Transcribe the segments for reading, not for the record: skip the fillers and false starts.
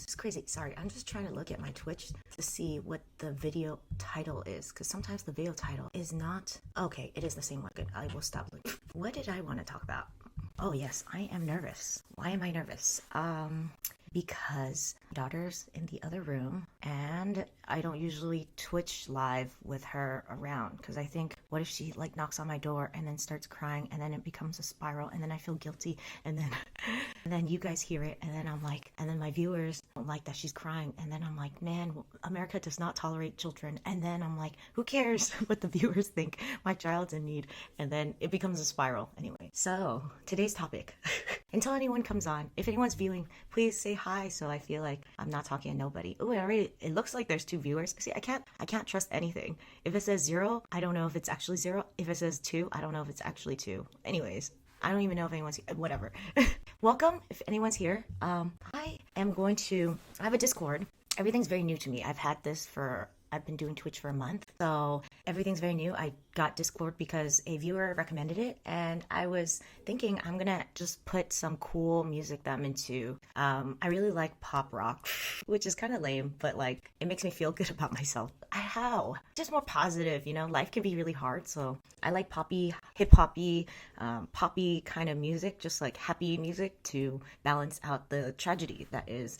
It's crazy. Sorry, I'm just trying to look at my Twitch to see what the video title is, because sometimes the video title is not... Okay, it is the same one. Good, I will stop looking. What did I want to talk about? Oh yes, I am nervous. Why am I nervous? Because my daughter's in the other room and I don't usually Twitch live with her around, because I think, what if she like knocks on my door and then starts crying and then it becomes a spiral and then I feel guilty and then and then you guys hear it and then I'm like, and then my viewers don't like that she's crying and then I'm like, man, America does not tolerate children, and then I'm like, who cares what the viewers think, my child's in need, and then it becomes a spiral. Anyway, so today's topic until anyone comes on, if anyone's viewing, please say hi so I feel like I'm not talking to nobody. Oh, it looks like there's 2 viewers. See, I can't trust anything. If it says 0, I don't know if it's actually 0. If it says 2, I don't know if it's actually 2. Anyways, I don't even know if anyone's here. Whatever. Welcome if anyone's here. I have a Discord. Everything's very new to me. I've been doing Twitch for a month, so everything's very new. I got Discord because a viewer recommended it, and I was thinking I'm gonna just put some cool music that I'm into. I really like pop rock, which is kind of lame, but like it makes me feel good about myself. How? Just more positive, you know? Life can be really hard, so I like poppy, hip-hoppy, poppy kind of music, just like happy music to balance out the tragedy that is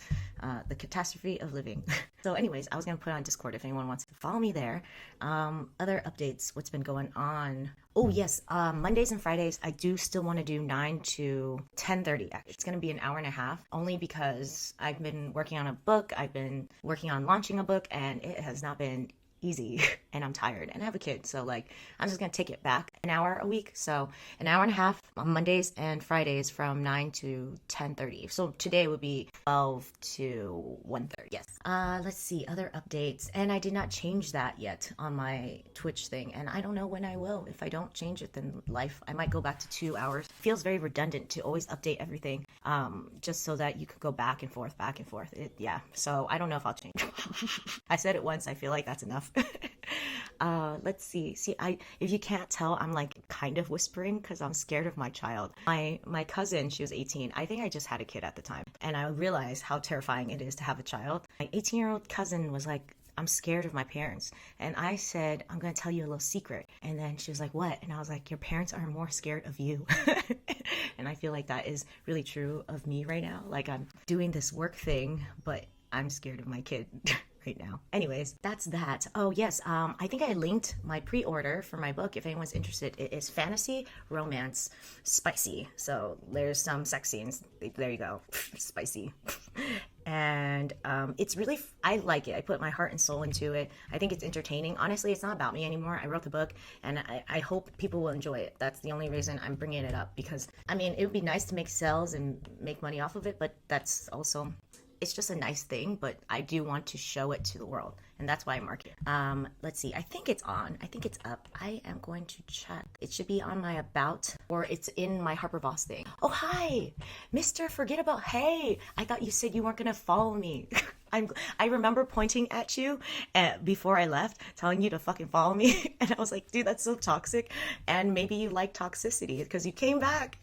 the catastrophe of living. So anyways, I was gonna put on Discord if anyone wants to follow me there. Other updates, what's been going on? Oh yes, Mondays and Fridays I do still want to do 9 to 10:30. It's going to be an hour and a half, only because I've been working on a book, I've been working on launching a book, and it has not been easy, and I'm tired, and I have a kid, so like I'm just gonna take it back an hour a week. So an hour and a half on Mondays and Fridays from 9 to 10:30. So today would be 12 to 1:30. Yes. Let's see other updates, and I did not change that yet on my Twitch thing, and I don't know when I will. If I don't change it, then I might go back to 2 hours. Feels very redundant to always update everything, just so that you could go back and forth. Yeah. So I don't know if I'll change. I said it once. I feel like that's enough. Let's see. If you can't tell, I'm like kind of whispering because I'm scared of my child. My cousin, she was 18. I think I just had a kid at the time, and I realized how terrifying it is to have a child. My 18-year-old cousin was like, I'm scared of my parents. And I said, I'm going to tell you a little secret. And then she was like, what? And I was like, your parents are more scared of you. And I feel like that is really true of me right now. Like I'm doing this work thing, but I'm scared of my kid right now. Anyways, that's that. Oh yes, I think I linked my pre-order for my book if anyone's interested. It is fantasy, romance, spicy. So there's some sex scenes. There you go. Spicy. And it's really, I like it. I put my heart and soul into it. I think it's entertaining. Honestly, it's not about me anymore. I wrote the book, and I hope people will enjoy it. That's the only reason I'm bringing it up, because I mean, it would be nice to make sales and make money off of it, but that's also, it's just a nice thing, but I do want to show it to the world, and that's why I market it. Let's see, I think it's on. I think it's up. I am going to check. It should be on my about, or it's in my Harper Voss thing. Oh, hi, Mr. Forgettable. Hey, I thought you said you weren't going to follow me. I remember pointing at you before I left, telling you to fucking follow me. And I was like, dude, that's so toxic. And maybe you like toxicity because you came back.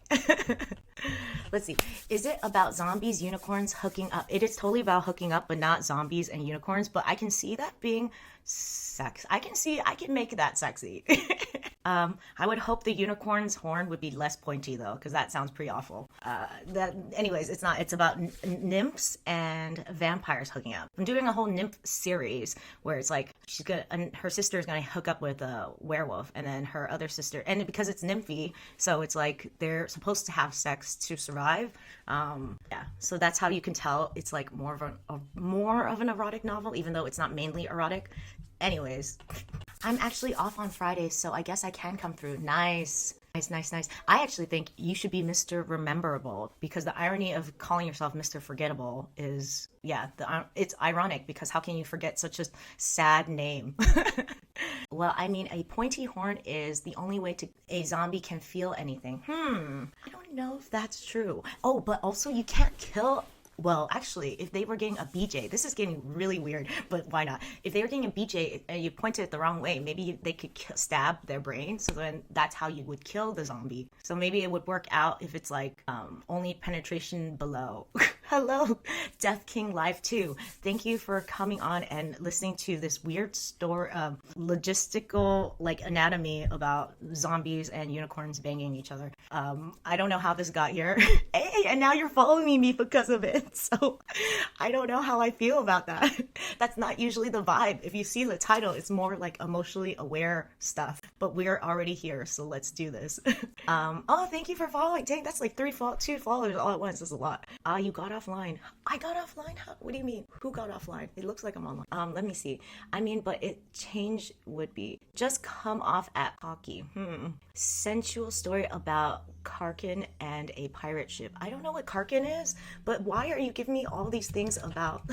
Let's see. Is it about zombies, unicorns, hooking up? It is totally about hooking up, but not zombies and unicorns. But I can see that being sex. I can make that sexy. I would hope the unicorn's horn would be less pointy though, because that sounds pretty awful. Anyways, it's not. It's about nymphs and vampires hooking up. I'm doing a whole nymph series where it's like her sister is gonna hook up with a werewolf, and then her other sister, and because it's nymphy, so it's like they're supposed to have sex to survive. Yeah, so that's how you can tell it's like more of an erotic novel, even though it's not mainly erotic. Anyways, I'm actually off on Fridays, so I guess I can come through. Nice. I actually think you should be Mr. Rememberable, because the irony of calling yourself Mr. Forgettable is, yeah, it's ironic, because how can you forget such a sad name? Well, I mean, a pointy horn is the only way a zombie can feel anything. I don't know if that's true. Oh, but also you can't kill... Well, actually, if they were getting a BJ, this is getting really weird, but why not? If they were getting a BJ and you pointed it the wrong way, maybe they could stab their brain, so then that's how you would kill the zombie. So maybe it would work out if it's like only penetration below. Hello, Death King Live 2. Thank you for coming on and listening to this weird story, logistical like anatomy about zombies and unicorns banging each other. I don't know how this got here. Hey, and now you're following me because of it. So I don't know how I feel about that. That's not usually the vibe. If you see the title, it's more like emotionally aware stuff. But we're already here, so let's do this. Oh, thank you for following. Dang, that's like two followers all at once. That's a lot. You got offline. I got offline? What do you mean? Who got offline? It looks like I'm online. Let me see. I mean, but change would be just come off at hockey. Sensual story about Karkin and a pirate ship. I don't know what Karkin is, but why are you giving me all these things about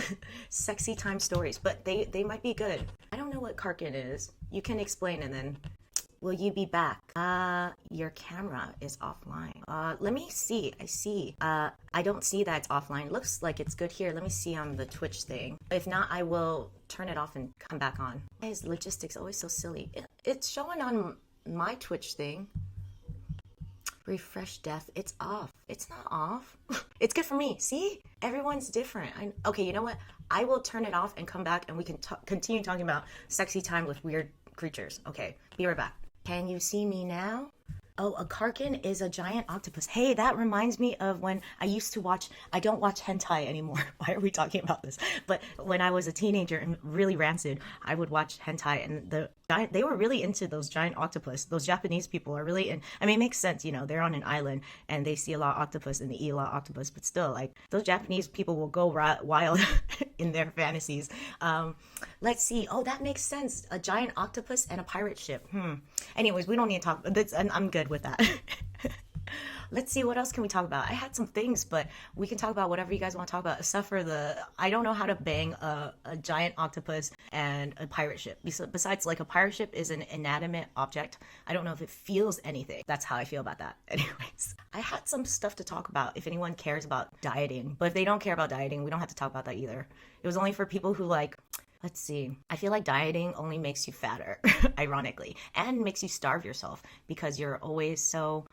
sexy time stories? But they might be good. I don't know what Karkin is. You can explain and then... Will you be back? Your camera is offline. Let me see. I see. I don't see that it's offline. It looks like it's good here. Let me see on the Twitch thing. If not, I will turn it off and come back on. Why is logistics always so silly? It's showing on my Twitch thing. Refresh death. It's off. It's not off. It's good for me. See? Everyone's different. Okay, you know what? I will turn it off and come back and we can continue talking about sexy time with weird creatures. Okay, be right back. Can you see me now? Oh, a Karkin is a giant octopus. Hey, that reminds me of when I used to watch, I don't watch hentai anymore. Why are we talking about this? But when I was a teenager and really rancid, I would watch hentai and they were really into those giant octopus. Those Japanese people are really in, I mean, it makes sense, you know, they're on an island and they see a lot of octopus and they eat a lot of octopus, but still, like, those Japanese people will go wild in their fantasies. Let's see. Oh, that makes sense. A giant octopus and a pirate ship. Anyways, we don't need to talk about this, and I'm good with that. Let's see, what else can we talk about? I had some things, but we can talk about whatever you guys want to talk about, except for I don't know how to bang a giant octopus and a pirate ship. Besides, like, a pirate ship is an inanimate object. I don't know if it feels anything. That's how I feel about that. Anyways, I had some stuff to talk about if anyone cares about dieting. But if they don't care about dieting, we don't have to talk about that either. It was only for people who, like... Let's see. I feel like dieting only makes you fatter, ironically, and makes you starve yourself because you're always so...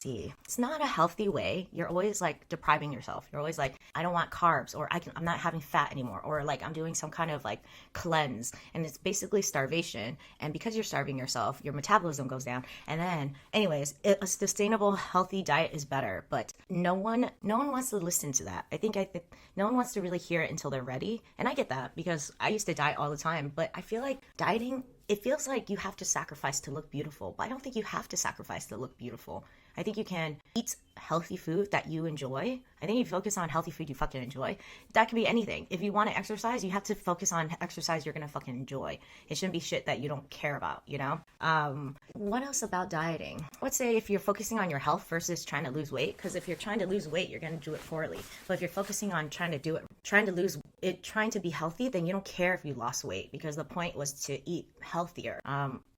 See, it's not a healthy way. You're always like depriving yourself. You're always like, I don't want carbs, or I'm not having fat anymore, or like I'm doing some kind of like cleanse, and it's basically starvation. And because you're starving yourself, your metabolism goes down. And then, anyways, a sustainable, healthy diet is better. But no one wants to listen to that. I think no one wants to really hear it until they're ready. And I get that because I used to diet all the time. But I feel like dieting, it feels like you have to sacrifice to look beautiful. But I don't think you have to sacrifice to look beautiful. I think you can eat healthy food that you enjoy. I think if you focus on healthy food you fucking enjoy, that can be anything. If you want to exercise, you have to focus on exercise you're gonna fucking enjoy. It shouldn't be shit that you don't care about, you know? What else about dieting? Let's say if you're focusing on your health versus trying to lose weight, because if you're trying to lose weight, you're gonna do it poorly. But if you're focusing on trying to be healthy, then you don't care if you lost weight, because the point was to eat healthier.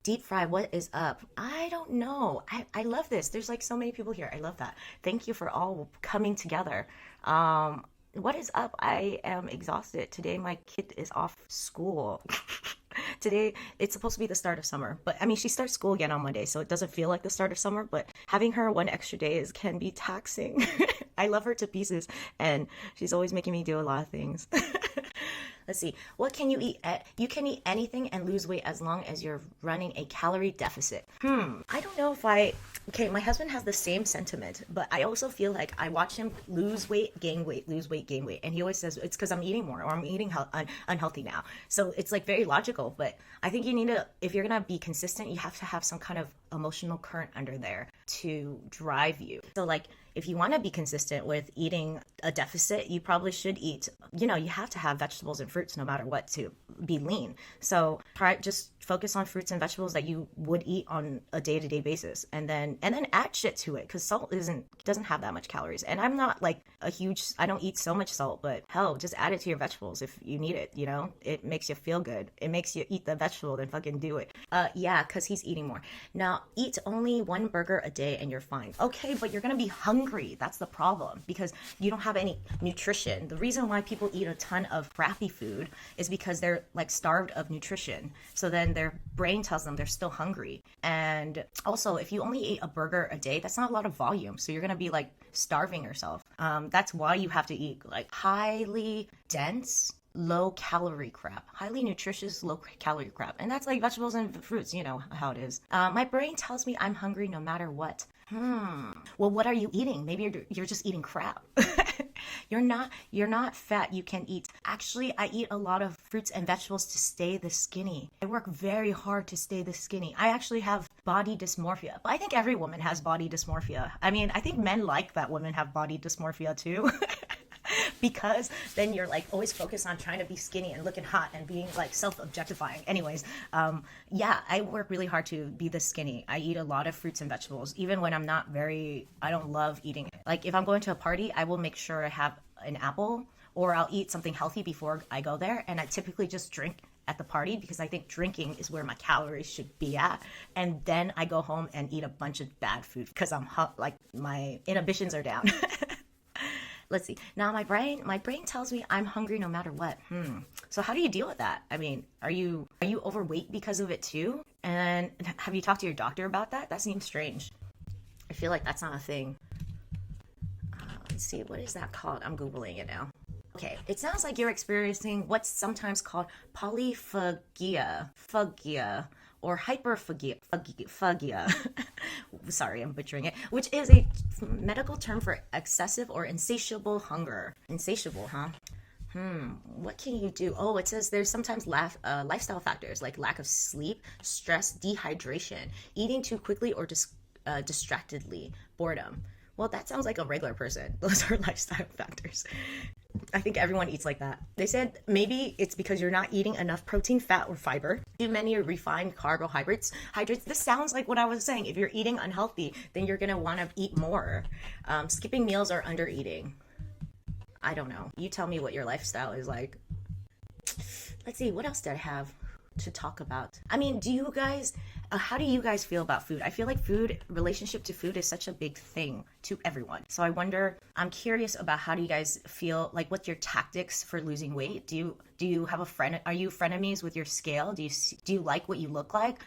Deep fry, what is up? I don't know. I love this. There's like so many people here. I love that. Thank you for all coming together. What is up? I am exhausted. Today my kid is off school. Today, it's supposed to be the start of summer. But I mean, she starts school again on Monday, so it doesn't feel like the start of summer. But having her one extra day can be taxing. I love her to pieces, and she's always making me do a lot of things. Let's see. What can you eat? You can eat anything and lose weight as long as you're running a calorie deficit. I don't know if okay, my husband has the same sentiment, but I also feel like I watch him lose weight, gain weight, lose weight, gain weight. And he always says, it's because I'm eating more, or I'm eating unhealthy now. So it's like very logical, but I think you need to, if you're going to be consistent, you have to have some kind of emotional current under there to drive you. So like, if you want to be consistent with eating a deficit, you probably should eat, you have to have vegetables and fruits no matter what to be lean. So just focus on fruits and vegetables that you would eat on a day-to-day basis, and then add shit to it, because salt doesn't have that much calories. And I'm not like I don't eat so much salt, but hell, just add it to your vegetables if you need it. It makes you feel good. It makes you eat the vegetable, then fucking do it. Yeah, because he's eating more now. Eat only one burger a day and you're fine. Okay, but you're gonna be hungry. That's the problem, because you don't have any nutrition. The reason why people eat a ton of crappy food is because they're like starved of nutrition. So then their brain tells them they're still hungry. And also, if you only eat a burger a day, that's not a lot of volume. So you're going to be like starving yourself. That's why you have to eat like highly dense, low calorie crap, highly nutritious, low calorie crap. And that's like vegetables and fruits, you know how it is. My brain tells me I'm hungry no matter what. Well, what are you eating? Maybe you're just eating crap. You're not fat. You can eat. Actually, I eat a lot of fruits and vegetables to stay this skinny. I work very hard to stay this skinny. I actually have body dysmorphia. But I think every woman has body dysmorphia. I mean, I think men like that women have body dysmorphia too. Because then you're like always focused on trying to be skinny and looking hot and being like self-objectifying. Anyways, yeah, I work really hard to be this skinny. I eat a lot of fruits and vegetables, even when I don't love eating it. Like if I'm going to a party, I will make sure I have an apple, or I'll eat something healthy before I go there. And I typically just drink at the party because I think drinking is where my calories should be at. And then I go home and eat a bunch of bad food because like my inhibitions are down. Let's see. Now my brain tells me I'm hungry no matter what. So how do you deal with that? I mean, are you overweight because of it too? And have you talked to your doctor about that? That seems strange. I feel like that's not a thing. Let's see. What is that called? I'm Googling it now. Okay. It sounds like you're experiencing what's sometimes called polyphagia, or hyperphagia. Sorry, I'm butchering it. Which is a medical term for excessive or insatiable hunger. Insatiable, huh? What can you do? Oh, it says there's sometimes lifestyle factors like lack of sleep, stress, dehydration, eating too quickly or distractedly, boredom. Well, that sounds like a regular person. Those are lifestyle factors. I think everyone eats like that. They said maybe it's because you're not eating enough protein, fat, or fiber. Too many refined carbohydrates. This sounds like what I was saying. If you're eating unhealthy, then you're going to want to eat more. Skipping meals or under eating. I don't know. You tell me what your lifestyle is like. Let's see. What else did I have to talk about? I mean, do you guys... how do you guys feel about food? I feel like relationship to food is such a big thing to everyone. So I wonder, I'm curious about how do you guys feel, like what's your tactics for losing weight? Do you have a friend? Are you frenemies with your scale? Do you like what you look like?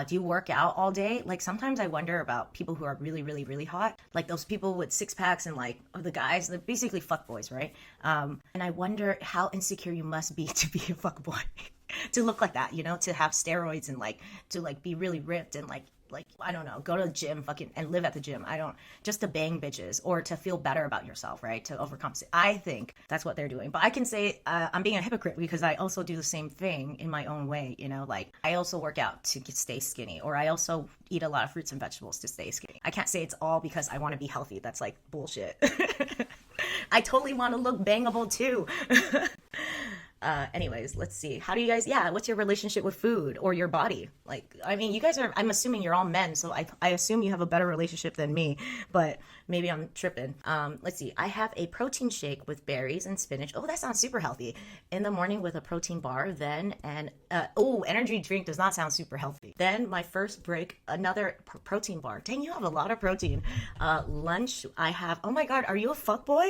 Do you work out all day? Like sometimes I wonder about people who are really, really, really hot. Like those people with six packs and like the guys, they're basically fuckboys, right? And I wonder how insecure you must be to be a fuckboy. To look like that, you know, to have steroids and like to like be really ripped and like I don't know, go to the gym and live at the gym. Just to bang bitches or to feel better about yourself, right? To overcompensate. I think that's what they're doing. But I can say I'm being a hypocrite because I also do the same thing in my own way, you know, like I also work out to stay skinny, or I also eat a lot of fruits and vegetables to stay skinny. I can't say it's all because I want to be healthy. That's like bullshit. I totally want to look bangable too. Anyways, let's see. How do you guys, what's your relationship with food or your body? Like, I mean, you guys I'm assuming you're all men, so I assume you have a better relationship than me, but maybe I'm tripping. Let's see. I have a protein shake with berries and spinach. Oh, that sounds super healthy. In the morning with a protein bar, energy drink does not sound super healthy. Then my first break, another protein bar. Dang, you have a lot of protein. Lunch, I have, oh my God, are you a fuckboy?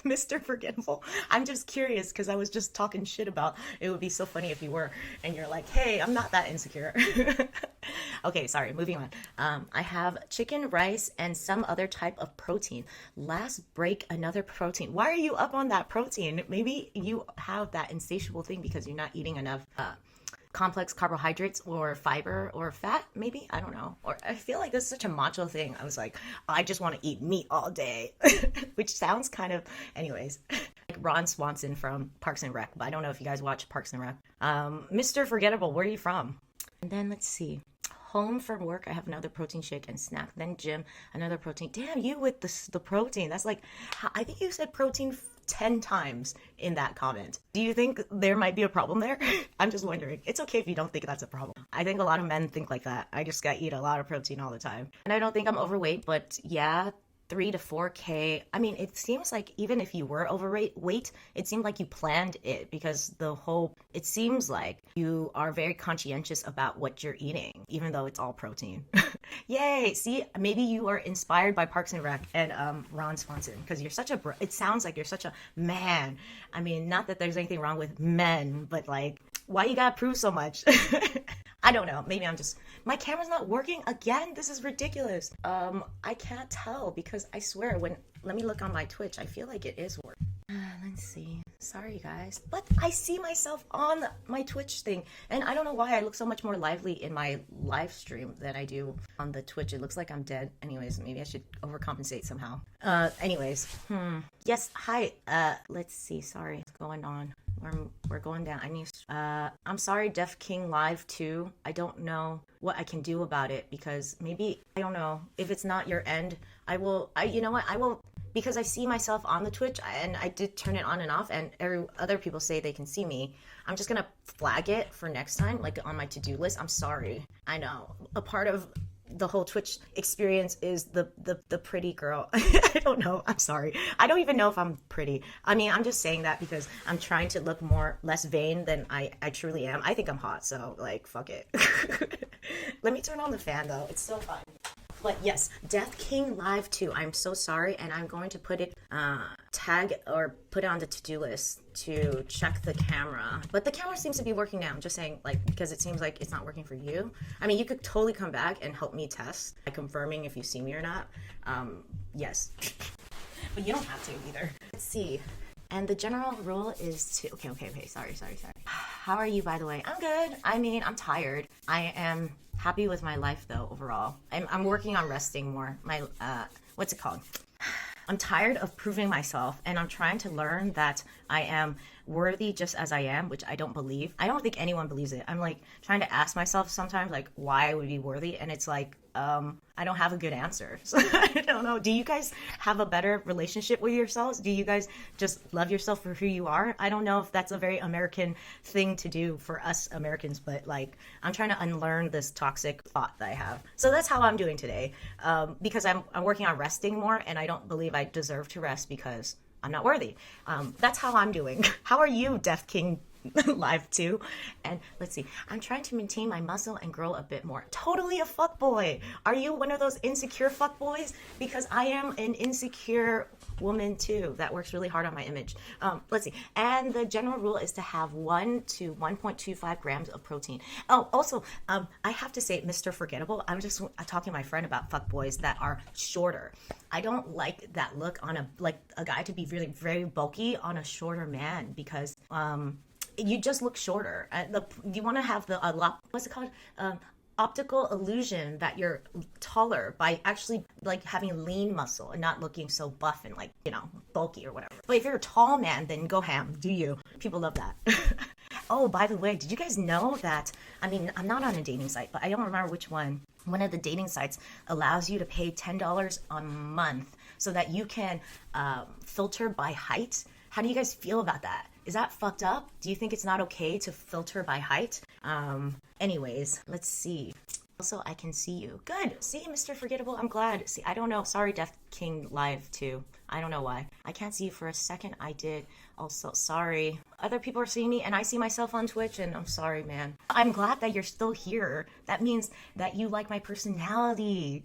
Mr. Forgettable. I'm just curious because I was just talking shit about it would be so funny if you were, and you're like, hey, I'm not that insecure. Okay, sorry, moving on. I have chicken, rice, and some other type of protein. Last break, another protein. Why are you up on that protein? Maybe you have that insatiable thing because you're not eating enough complex carbohydrates or fiber or fat, maybe. I don't know. Or I feel like this is such a macho thing. I was like, I just want to eat meat all day, which sounds kind of, anyways. Like Ron Swanson from Parks and Rec, but I don't know if you guys watch Parks and Rec. Mr. Forgettable, where are you from? And then let's see. Home from work, I have another protein shake and snack. Then gym, another protein. Damn, you with the protein. That's like, I think you said protein 10 times in that comment. Do you think there might be a problem there? I'm just wondering. It's okay if you don't think that's a problem. I think a lot of men think like that. I just gotta eat a lot of protein all the time. And I don't think I'm overweight, but yeah, 3 to 4K. I mean, it seems like even if you were overweight, it seemed like you planned it, because it seems like you are very conscientious about what you're eating, even though it's all protein. Yay! See, maybe you are inspired by Parks and Rec and Ron Swanson, because you're such a it sounds like you're such a man. I mean, not that there's anything wrong with men, but like, why you gotta prove so much? I don't know. Maybe my camera's not working again. This is ridiculous. I can't tell, because I swear let me look on my Twitch. I feel like it is working. Let's see. Sorry guys, but I see myself on my Twitch thing, and I don't know why I look so much more lively in my live stream than I do on the Twitch. It looks like I'm dead. Anyways, maybe I should overcompensate somehow. Yes, hi. Let's see. Sorry, what's going on? We're going down. I'm sorry, Def King Live 2. I don't know what I can do about it, because maybe, I don't know, if it's not your end, you know what, I will, because I see myself on the Twitch, and I did turn it on and off, and other people say they can see me. I'm just gonna flag it for next time, like on my to-do list. I'm sorry. I know. A part of the whole Twitch experience is the pretty girl. I don't know. I'm sorry. I don't even know if I'm pretty. I mean, I'm just saying that because I'm trying to look less vain than I truly am. I think I'm hot, so like, fuck it. Let me turn on the fan though. It's so fun. But yes, Death King Live 2. I'm so sorry, and I'm going to put it, tag or put it on the to-do list to check the camera. But the camera seems to be working now. I'm just saying, like, because it seems like it's not working for you. I mean, you could totally come back and help me test by confirming if you see me or not. Yes. But you don't have to either. Let's see. And the general rule is to... Okay. Sorry. How are you, by the way? I'm good. I mean, I'm tired. I am happy with my life, though, overall. I'm working on resting more. What's it called? I'm tired of proving myself, and I'm trying to learn that I am worthy just as I am, which I don't believe. I don't think anyone believes it. I'm like trying to ask myself sometimes, like, why I would be worthy, and it's like, I don't have a good answer. So I don't know. Do you guys have a better relationship with yourselves? Do you guys just love yourself for who you are? I don't know if that's a very American thing to do for us Americans, but like, I'm trying to unlearn this toxic thought that I have. So that's how I'm doing today, because I'm working on resting more, and I don't believe I deserve to rest because I'm not worthy. That's how I'm doing. How are you, Death King Live 2? And let's see, I'm trying to maintain my muscle and grow a bit more. Totally a fuckboy. Are you one of those insecure fuckboys? Because I am an insecure woman too. That works really hard on my image. Let's see. And the general rule is to have 1 to 1.25 grams of protein. Oh, also, I have to say, Mr. Forgettable, I'm just talking to my friend about fuckboys that are shorter. I don't like that look on a guy to be really very bulky on a shorter man, because you just look shorter. You want to have the what's it called? Optical illusion that you're taller by actually like having lean muscle and not looking so buff and like, you know, bulky or whatever. But if you're a tall man, then go ham. Do you? People love that. Oh, by the way, did you guys know that, I mean, I'm not on a dating site, but I don't remember which one. One of the dating sites allows you to pay $10 a month so that you can filter by height. How do you guys feel about that? Is that fucked up? Do you think it's not okay to filter by height? Anyways, let's see. Also, I can see you. Good. See, Mr. Forgettable, I'm glad. See, I don't know. Sorry, Death King Live 2. I don't know why. I can't see you for a second. I did. Also, sorry. Other people are seeing me, and I see myself on Twitch, and I'm sorry, man. I'm glad that you're still here. That means that you like my personality.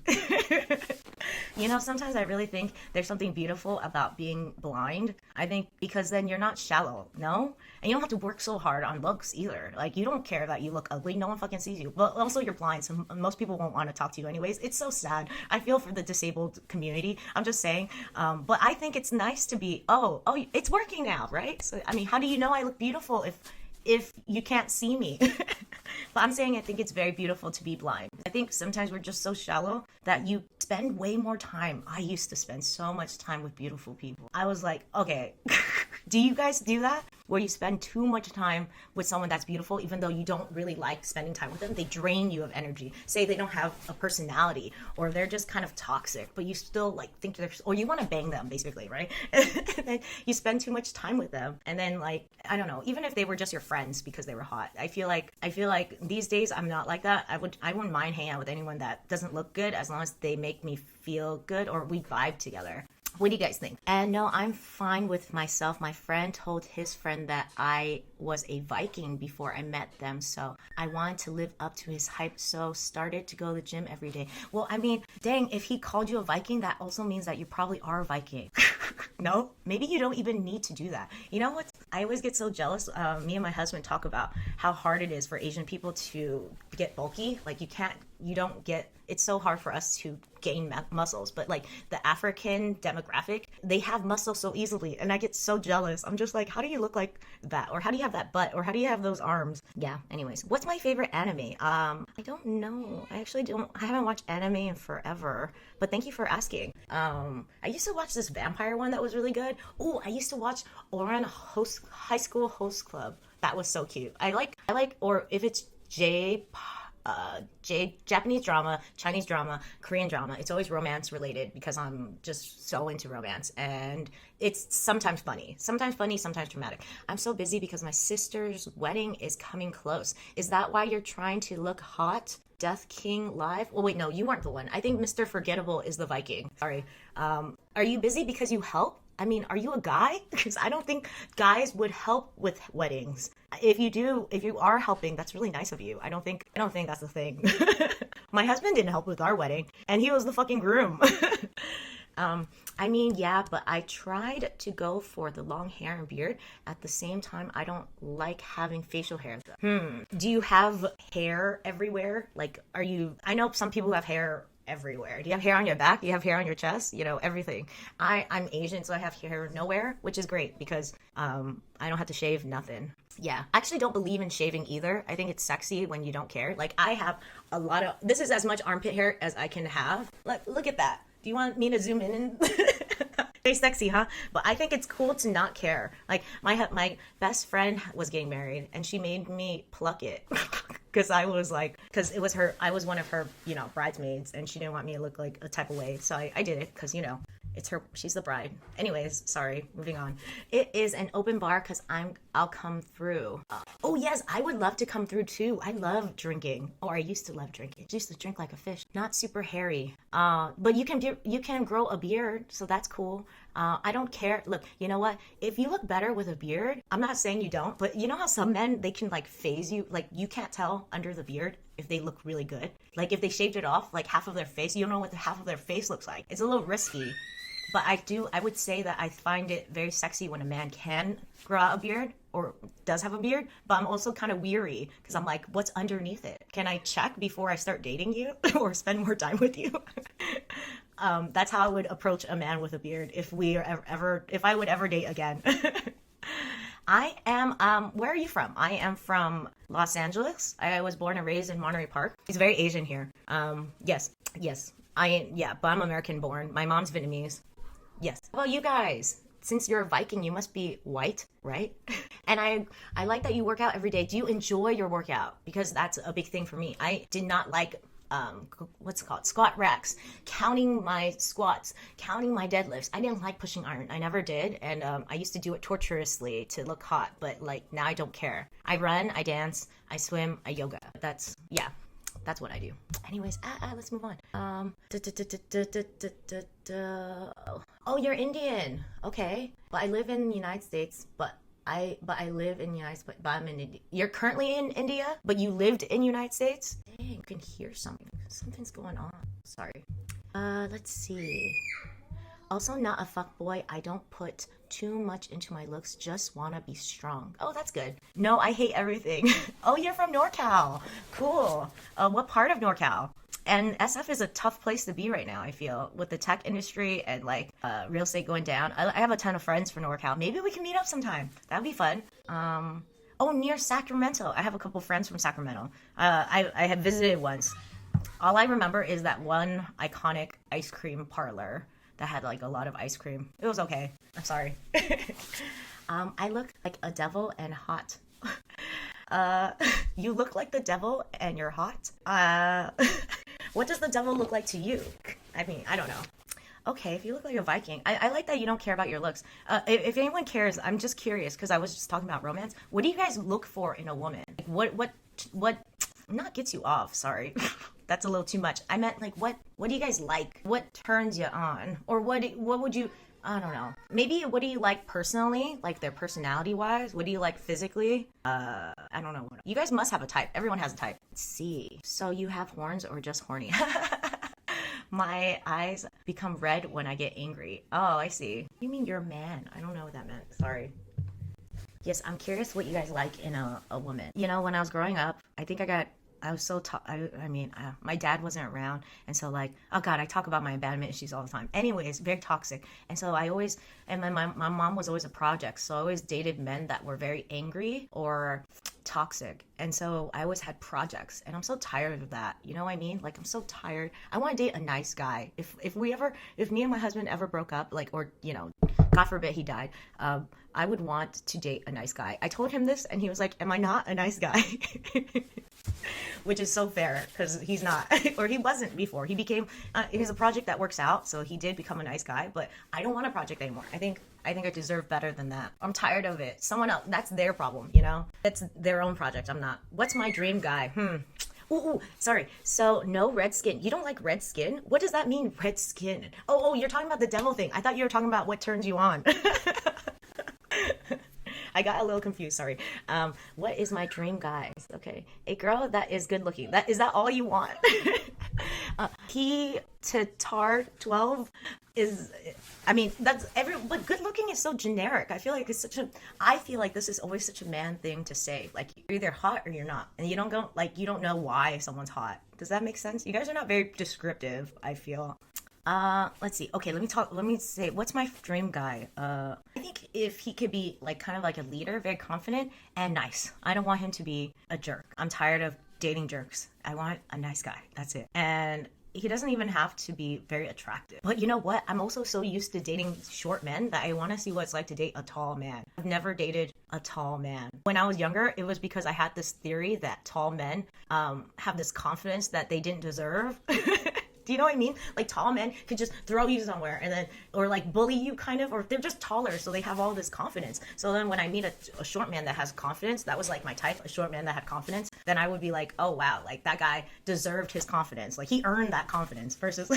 You know, sometimes I really think there's something beautiful about being blind. I think because then you're not shallow, no? And you don't have to work so hard on looks either. Like, you don't care that you look ugly. No one fucking sees you. But also, you're blind, so most people won't want to talk to you anyways. It's so sad. I feel for the disabled community. I'm just saying. But I think it's nice to be, oh, it's working now, right? So, I mean, how do you know I look beautiful if you can't see me? But I'm saying I think it's very beautiful to be blind. I think sometimes we're just so shallow that you spend way more time. I used to spend so much time with beautiful people. I was like, okay, do you guys do that? where you spend too much time with someone that's beautiful, even though you don't really like spending time with them. They drain you of energy. Say they don't have a personality, or they're just kind of toxic, but you still like think they're, or you want to bang them basically, right? And then you spend too much time with them, and then like, I don't know, even if they were just your friends because they were hot, I feel like these days I'm not like that. I wouldn't mind hanging out with anyone that doesn't look good, as long as they make me feel good or we vibe together. What do you guys think? And no, I'm fine with myself. My friend told his friend that I was a Viking before I met them, so I wanted to live up to his hype, so started to go to the gym every day. Well, I mean, dang, if he called you a Viking, that also means that you probably are a Viking. No? Maybe you don't even need to do that. You know what? I always get so jealous. Me and my husband talk about how hard it is for Asian people to get bulky. Like it's so hard for us to gain muscles, but like the African demographic, they have muscle so easily, and I get so jealous. I'm just like, how do you look like that? Or how do you have that butt? Or how do you have those arms? Yeah, anyways, what's my favorite anime? I don't know. I haven't watched anime in forever, but thank you for asking. I used to watch this vampire one that was really good. Oh, I used to watch Oran High School Host Club. That was so cute. I like, or if it's Japanese drama, Chinese drama, Korean drama. It's always romance related because I'm just so into romance, and it's sometimes funny, sometimes dramatic. I'm so busy because my sister's wedding is coming close. Is that why you're trying to look hot? Death King live? Oh wait, no, you weren't the one. I think Mr. Forgettable is the Viking. Sorry. Are you busy because you help? I mean, are you a guy? Because I don't think guys would help with weddings. If you are helping, that's really nice of you. I don't think that's the thing. My husband didn't help with our wedding, and he was the fucking groom. I mean, yeah, but I tried to go for the long hair and beard. At the same time, I don't like having facial hair. Do you have hair everywhere? Like, I know some people who have hair everywhere. Do you have hair on your back? Do you have hair on your chest? You know, everything. I'm Asian, so I have hair nowhere, which is great because I don't have to shave nothing. Yeah, I actually don't believe in shaving either. I think it's sexy when you don't care. Like, I have this is as much armpit hair as I can have. Look at that. Do you want me to zoom in? Very sexy, huh? But I think it's cool to not care. Like, my best friend was getting married, and she made me pluck it. Because I was one of her, bridesmaids, and she didn't want me to look like a type of way. So I did it because, it's her, she's the bride. Anyways, sorry, moving on. It is an open bar because I'll come through. Oh yes, I would love to come through too. I love drinking, or I used to love drinking. I used to drink like a fish. Not super hairy. But you can grow a beard, so that's cool. I don't care. Look, you know what? If you look better with a beard, I'm not saying you don't, but you know how some men, they can like phase you, like you can't tell under the beard if they look really good. Like if they shaved it off, like half of their face, you don't know what the half of their face looks like. It's a little risky. But I would say that I find it very sexy when a man can grow out a beard or does have a beard, but I'm also kind of weary because I'm like, what's underneath it? Can I check before I start dating you or spend more time with you? That's how I would approach a man with a beard if I would ever date again. I am, where are you from? I am from Los Angeles. I was born and raised in Monterey Park. It's very Asian here. Yes. But I'm American born. My mom's Vietnamese. Yes. Well, you guys, since you're a Viking, you must be white, right? And I like that you work out every day. Do you enjoy your workout? Because that's a big thing for me. I did not like what's it called? Squat racks, counting my squats, counting my deadlifts. I didn't like pushing iron. I never did. And I used to do it torturously to look hot, but like now I don't care. I run, I dance, I swim, I yoga. That's what I do. Anyways, let's move on. Oh, you're Indian. Okay. But I live in the United States, but I'm in India. You're currently in India, but you lived in the United States? Dang, you can hear something. Something's going on. Sorry. Let's see. Also not a fuckboy. I don't put too much into my looks. Just wanna be strong. Oh, that's good. No, I hate everything. Oh, you're from NorCal. Cool. What part of NorCal? And SF is a tough place to be right now, I feel, with the tech industry and like real estate going down. I have a ton of friends from NorCal. Maybe we can meet up sometime. That'd be fun. Near Sacramento. I have a couple friends from Sacramento. I have visited once. All I remember is that one iconic ice cream parlor that had like a lot of ice cream. It was okay. I'm sorry. I look like a devil and hot. You look like the devil and you're hot. What does the devil look like to you? I mean, I don't know. Okay, if you look like a Viking, I like that you don't care about your looks. If anyone cares, I'm just curious because I was just talking about romance. What do you guys look for in a woman? Like, what? Not gets you off. Sorry, that's a little too much. I meant like, what do you guys like? What turns you on? Or what would you? I don't know. Maybe what do you like personally, like their personality wise? What do you like physically? I don't know. You guys must have a type. Everyone has a type. Let's see. So you have horns or just horny? My eyes become red when I get angry. Oh, I see. You mean you're a man? I don't know what that meant. Sorry. Yes, I'm curious what you guys like in a woman. You know, when I was growing up, I was so my dad wasn't around, and so like, oh god, I talk about my abandonment issues all the time. Anyways, very toxic, and so my mom was always a project, so I always dated men that were very angry or toxic, and so I always had projects, and I'm so tired of that. You know what I mean? Like, I'm so tired. I want to date a nice guy. If me and my husband ever broke up, like, or you know, God forbid he died, I would want to date a nice guy. I told him this, and he was like, "Am I not a nice guy?" Which is so fair because he's not, or he wasn't before. He became, he's a project that works out, so he did become a nice guy. But I don't want a project anymore. I think I deserve better than that. I'm tired of it. Someone else, that's their problem, you know? It's their own project. I'm not. What's my dream guy? Ooh, sorry. So no red skin. You don't like red skin? What does that mean, red skin? Oh, you're talking about the devil thing. I thought you were talking about what turns you on. I got a little confused, sorry. What is my dream guy? Okay, a girl that is good looking. Is that all you want? He to tar 12 is, I mean, but good looking is so generic. I feel like this is always such a man thing to say. Like, you're either hot or you're not. And you don't know why someone's hot. Does that make sense? You guys are not very descriptive, I feel. Let's see. Okay, let me say, what's my dream guy? I think if he could be like kind of like a leader, very confident and nice. I don't want him to be a jerk. I'm tired of dating jerks. I want a nice guy. That's it. And he doesn't even have to be very attractive. But you know what? I'm also so used to dating short men that I want to see what it's like to date a tall man. I've never dated a tall man. When I was younger, it was because I had this theory that tall men have this confidence that they didn't deserve. Do you know what I mean? Like, tall men could just throw you somewhere and then, or like bully you kind of, or they're just taller, so they have all this confidence. So then when I meet a short man that has confidence, that was like my type, a short man that had confidence, then I would be like, oh wow, like that guy deserved his confidence. Like, he earned that confidence versus,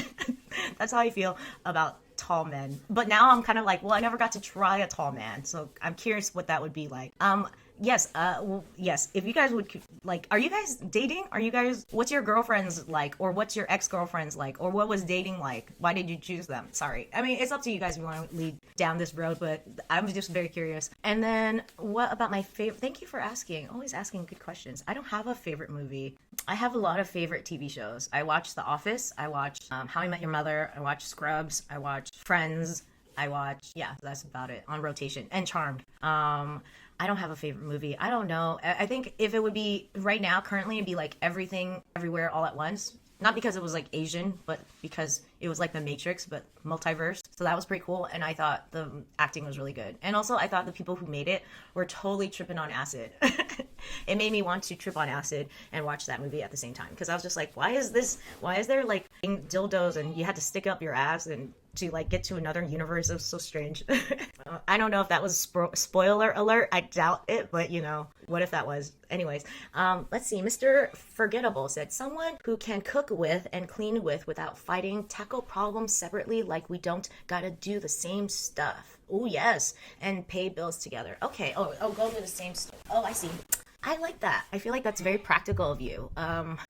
that's how I feel about tall men. But now I'm kind of like, well, I never got to try a tall man, so I'm curious what that would be like. Yes, yes, if you guys would, like, are you guys dating? What's your girlfriends like? Or what's your ex-girlfriends like? Or what was dating like? Why did you choose them? Sorry. I mean, it's up to you guys if you want to lead down this road, but I was just very curious. And then, what about my favorite? Thank you for asking. Always asking good questions. I don't have a favorite movie. I have a lot of favorite TV shows. I watch The Office. I watch How I Met Your Mother. I watch Scrubs. I watch Friends. That's about it, on rotation. And Charmed. I don't have a favorite movie. I don't know. I think if it would be right now, currently, it'd be like Everything, Everywhere, All at Once. Not because it was like Asian, but because it was like The Matrix, but multiverse. So that was pretty cool. And I thought the acting was really good. And also, I thought the people who made it were totally tripping on acid. It made me want to trip on acid and watch that movie at the same time. Because I was just like, why is there like dildos and you had to stick up your ass and to like get to another universe? It was so strange. I don't know if that was spoiler alert. I doubt it, but you know, what if that was? Anyways, let's see. Mr. Forgettable said, someone who can cook with and clean with without fighting, tackle problems separately, like we don't gotta do the same stuff. Oh yes, and pay bills together. Okay. Oh, go do the same stuff. Oh, I see. I like that. I feel like that's very practical of you.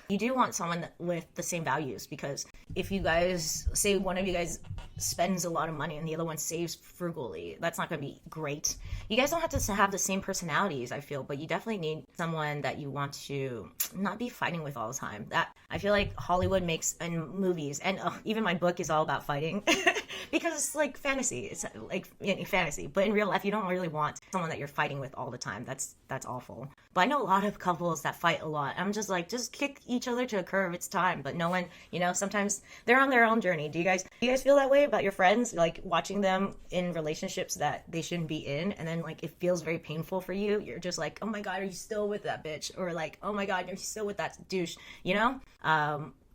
You do want someone with the same values, because if you guys, say one of you guys spends a lot of money and the other one saves frugally, that's not going to be great. You guys don't have to have the same personalities, I feel, but you definitely need someone that you want to not be fighting with all the time. That, I feel like Hollywood makes, and movies, and even my book is all about fighting. Because it's like fantasy. It's like fantasy. But in real life, you don't really want someone that you're fighting with all the time. That's awful. But I know a lot of couples that fight a lot. I'm just like, just kick each other to a curb. It's time. But no one, you know, sometimes they're on their own journey. Do you guys feel that way about your friends? Like watching them in relationships that they shouldn't be in, and then like it feels very painful for you. You're just like, oh my God, are you still with that bitch? Or like, oh my God, you're still with that douche, you know?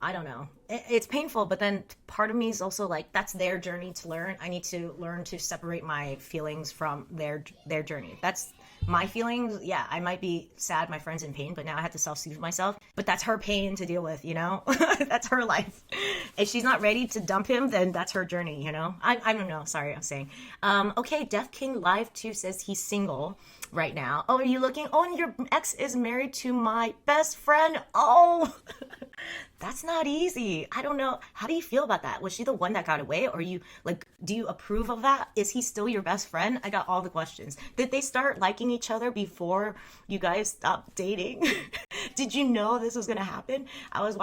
I don't know. It's painful, but then part of me is also like, that's their journey to learn. I need to learn to separate my feelings from their journey. That's my feelings. Yeah, I might be sad my friend's in pain, but now I have to self-soothe myself. But that's her pain to deal with, you know? That's her life. If she's not ready to dump him, then that's her journey, you know? I don't know. Sorry, I'm saying. Okay, Deaf King Live 2 says he's single right now. Oh, are you looking? Oh, and your ex is married to my best friend. Oh, that's not easy. I don't know. How do you feel about that? Was she the one that got away? Or you like, do you approve of that? Is he still your best friend? I got all the questions. Did they start liking each other before you guys stopped dating? Did you know this was going to happen? I was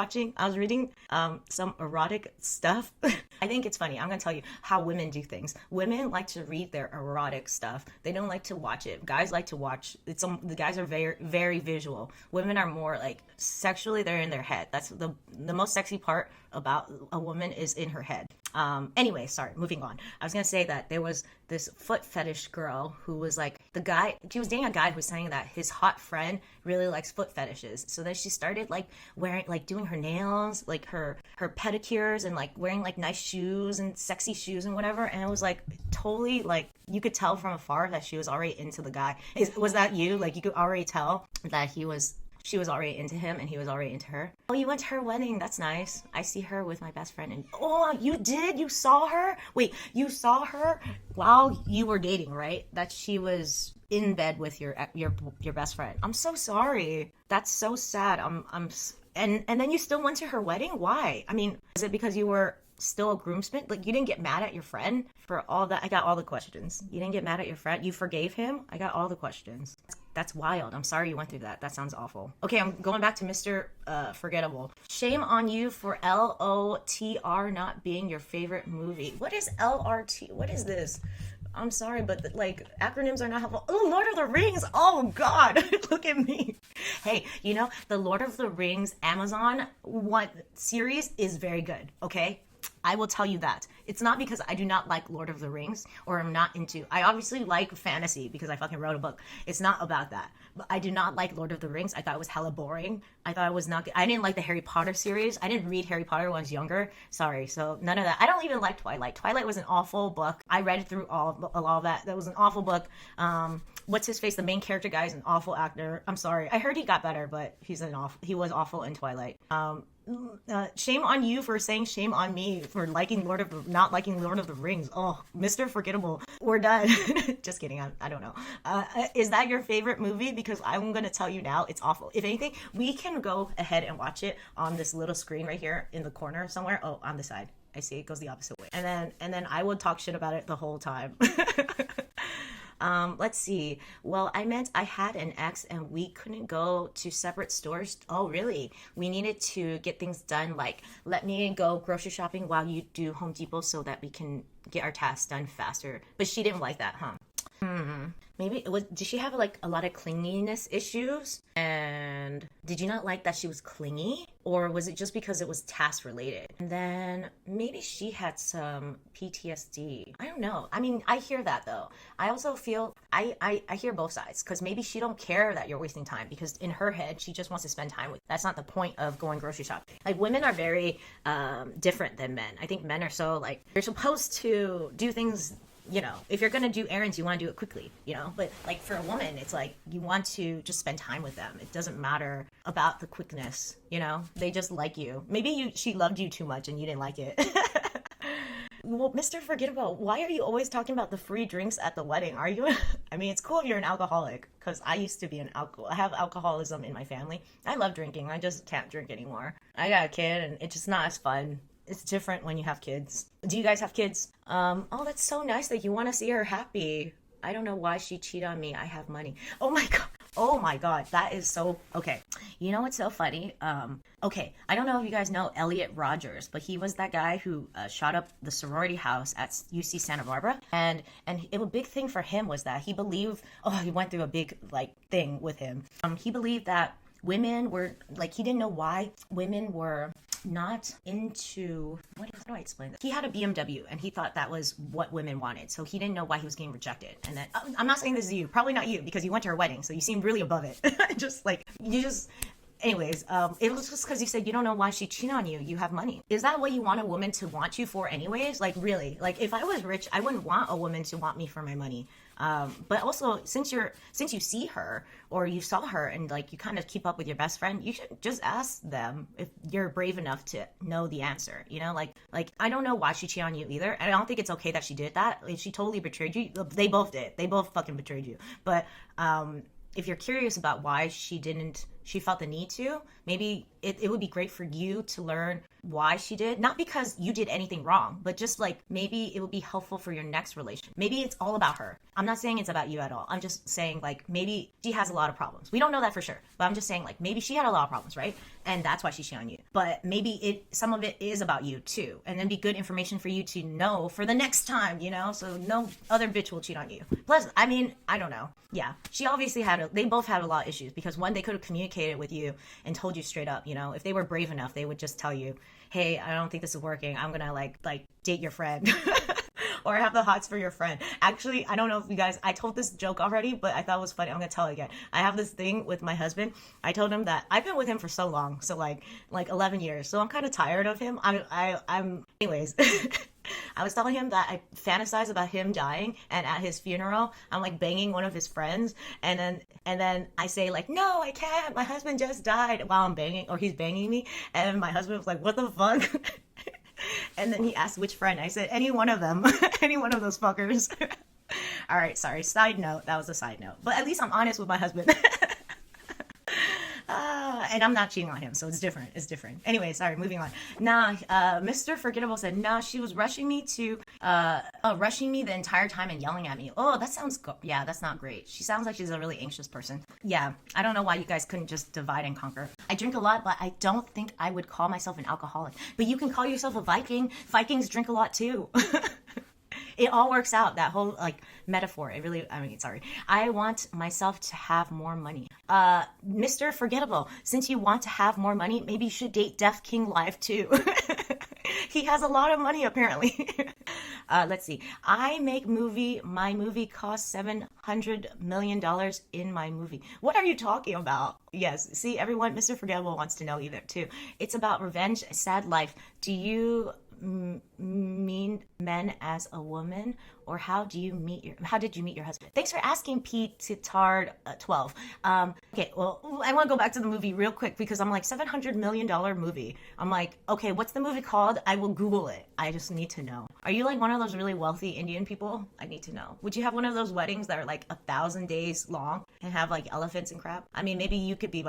reading some erotic stuff. I think it's funny. I'm going to tell you how women do things. Women like to read their erotic stuff. They don't like to watch it. Guys like to watch. The guys are very, very visual. Women are more like sexually, they're in their head. That's the most sexy part about a woman is in her head. Anyway, sorry, moving on. I was gonna say that there was this foot fetish girl who was like, she was dating a guy who was saying that his hot friend really likes foot fetishes. So then she started like wearing, like doing her nails, like her pedicures, and like wearing like nice shoes and sexy shoes and whatever. And it was like totally like, you could tell from afar that she was already into the guy. Was that you? Like you could already tell that she was already into him and he was already into her. Oh, you went to her wedding. That's nice. I see her with my best friend. And oh, you did? You saw her? Wait, you saw her while you were dating, right? That she was in bed with your best friend. I'm so sorry. That's so sad. And then you still went to her wedding? Why? I mean, is it because you were still a groomsman? Like, you didn't get mad at your friend for all that? I got all the questions. You didn't get mad at your friend? You forgave him? I got all the questions. That's wild. I'm sorry you went through that. That sounds awful. Okay, I'm going back to Mr. Forgettable. Shame on you for LOTR not being your favorite movie. What is LRT? What is this? I'm sorry, but like acronyms are not helpful. Oh, Lord of the Rings. Oh God, look at me. Hey, you know, the Lord of the Rings Amazon series is very good. Okay, I will tell you that. It's not because I do not like Lord of the Rings or I'm not into. I obviously like fantasy because I fucking wrote a book. It's not about that. But I do not like Lord of the Rings. I thought it was hella boring. I thought it was not good. I didn't like the Harry Potter series. I didn't read Harry Potter when I was younger. Sorry. So none of that. I don't even like Twilight. Twilight was an awful book. I read through all of that. That was an awful book. What's his face? The main character guy is an awful actor. I'm sorry. I heard he got better, but he was awful in Twilight. Shame on you for saying shame on me for not liking Lord of the Rings. Oh, Mr. Forgettable, we're done. Just kidding. I don't know. Is that your favorite movie? Because I'm going to tell you now, it's awful. If anything, we can go ahead and watch it on this little screen right here in the corner somewhere. Oh, on the side. I see it goes the opposite way. And then I would talk shit about it the whole time. Let's see. Well, I meant I had an ex and we couldn't go to separate stores. Oh, really? We needed to get things done. Like, let me go grocery shopping while you do Home Depot so that we can get our tasks done faster. But she didn't like that, huh? Maybe did she have like a lot of clinginess issues? And did you not like that she was clingy? Or was it just because it was task related? And then maybe she had some PTSD. I don't know. I mean, I hear that though. I also feel, I hear both sides, because maybe she don't care that you're wasting time, because in her head, she just wants to spend time with you. That's not the point of going grocery shopping. Like, women are very different than men. I think men are so like, you're supposed to do things, you know, if you're going to do errands, you want to do it quickly, you know, but like for a woman, it's like, you want to just spend time with them. It doesn't matter about the quickness, you know, they just like you. Maybe she loved you too much and you didn't like it. Well, Mr. Forgettable, why are you always talking about the free drinks at the wedding? Are you? I mean, it's cool if you're an alcoholic, because I used to be I have alcoholism in my family. I love drinking. I just can't drink anymore. I got a kid and it's just not as fun. It's different when you have kids. Do you guys have kids? Oh, that's so nice that you want to see her happy. I don't know why she cheated on me. I have money. Oh my God. Oh my God, that is so okay. You know what's so funny? Okay, I don't know if you guys know Elliot Rogers, but he was that guy who shot up the sorority house at UC Santa Barbara, and a big thing for him was that he believed. Oh, he went through a big like thing with him. He believed that women were like, he didn't know why women were not into how do I explain this? He had a BMW and he thought that was what women wanted, so he didn't know why he was getting rejected. And then I'm not saying this is you, probably not you, because you went to her wedding, so you seem really above it. Just like you just anyways, it was just because you said you don't know why she cheated on you. You have money. Is that what you want a woman to want you for anyways? Like really? Like if I was rich, I wouldn't want a woman to want me for my money. But also since you see her or you saw her and like you kind of keep up with your best friend, you should just ask them if you're brave enough to know the answer. You know, like I don't know why she cheated on you either. I don't think it's okay that she did that. Like, she totally betrayed you. They both did. They both fucking betrayed you. But if you're curious about why she felt the need to, maybe it would be great for you to learn why she did. Not because you did anything wrong, but just like maybe it would be helpful for your next relationship. Maybe it's all about her. I'm not saying it's about you at all. I'm just saying like maybe she has a lot of problems. We don't know that for sure, but I'm just saying like maybe she had a lot of problems, right? And that's why she cheated on you. But maybe some of it is about you too. And then be good information for you to know for the next time, you know? So no other bitch will cheat on you. Plus, I mean, I don't know. Yeah, she obviously they both had a lot of issues because one, they could have communicated with you and told you straight up, you know? If they were brave enough, they would just tell you, hey, I don't think this is working. I'm gonna like date your friend or have the hots for your friend. Actually, I don't know if you guys, I told this joke already, but I thought it was funny. I'm gonna tell it again. I have this thing with my husband. I told him that I've been with him for so long, so like 11 years. So I'm kind of tired of him. I'm anyways. I was telling him that I fantasize about him dying, and at his funeral, I'm like banging one of his friends, and then I say like, no, I can't. My husband just died while I'm banging, or he's banging me, and my husband was like, what the fuck? And then he asked which friend. I said, any one of them, any one of those fuckers. All right, sorry. Side note. That was a side note, but at least I'm honest with my husband. And I'm not cheating on him, so it's different. It's different. Anyway, sorry, moving on. Nah, Mr. Forgettable said, nah, she was rushing me the entire time and yelling at me. Oh, that sounds, yeah, that's not great. She sounds like she's a really anxious person. Yeah, I don't know why you guys couldn't just divide and conquer. I drink a lot, but I don't think I would call myself an alcoholic. But you can call yourself a Viking. Vikings drink a lot too. It all works out, that whole like metaphor. It really, I mean, sorry. I want myself to have more money. Mr. Forgettable, since you want to have more money, maybe you should date Def King Live too. He has a lot of money apparently. Let's see. My movie costs $700 million in my movie. What are you talking about? Yes. See, everyone, Mr. Forgettable wants to know either too. It's about revenge, a sad life. Do you mean men as a woman, or how did you meet your husband? Thanks for asking, Pete Titard 12. Okay, well, I want to go back to the movie real quick because I'm like, $700 million movie. I'm like, okay, what's the movie called? I will Google it. I just need to know. Are you like one of those really wealthy Indian people? I need to know. Would you have one of those weddings that are like 1,000 days long and have like elephants and crap? I mean, maybe you could be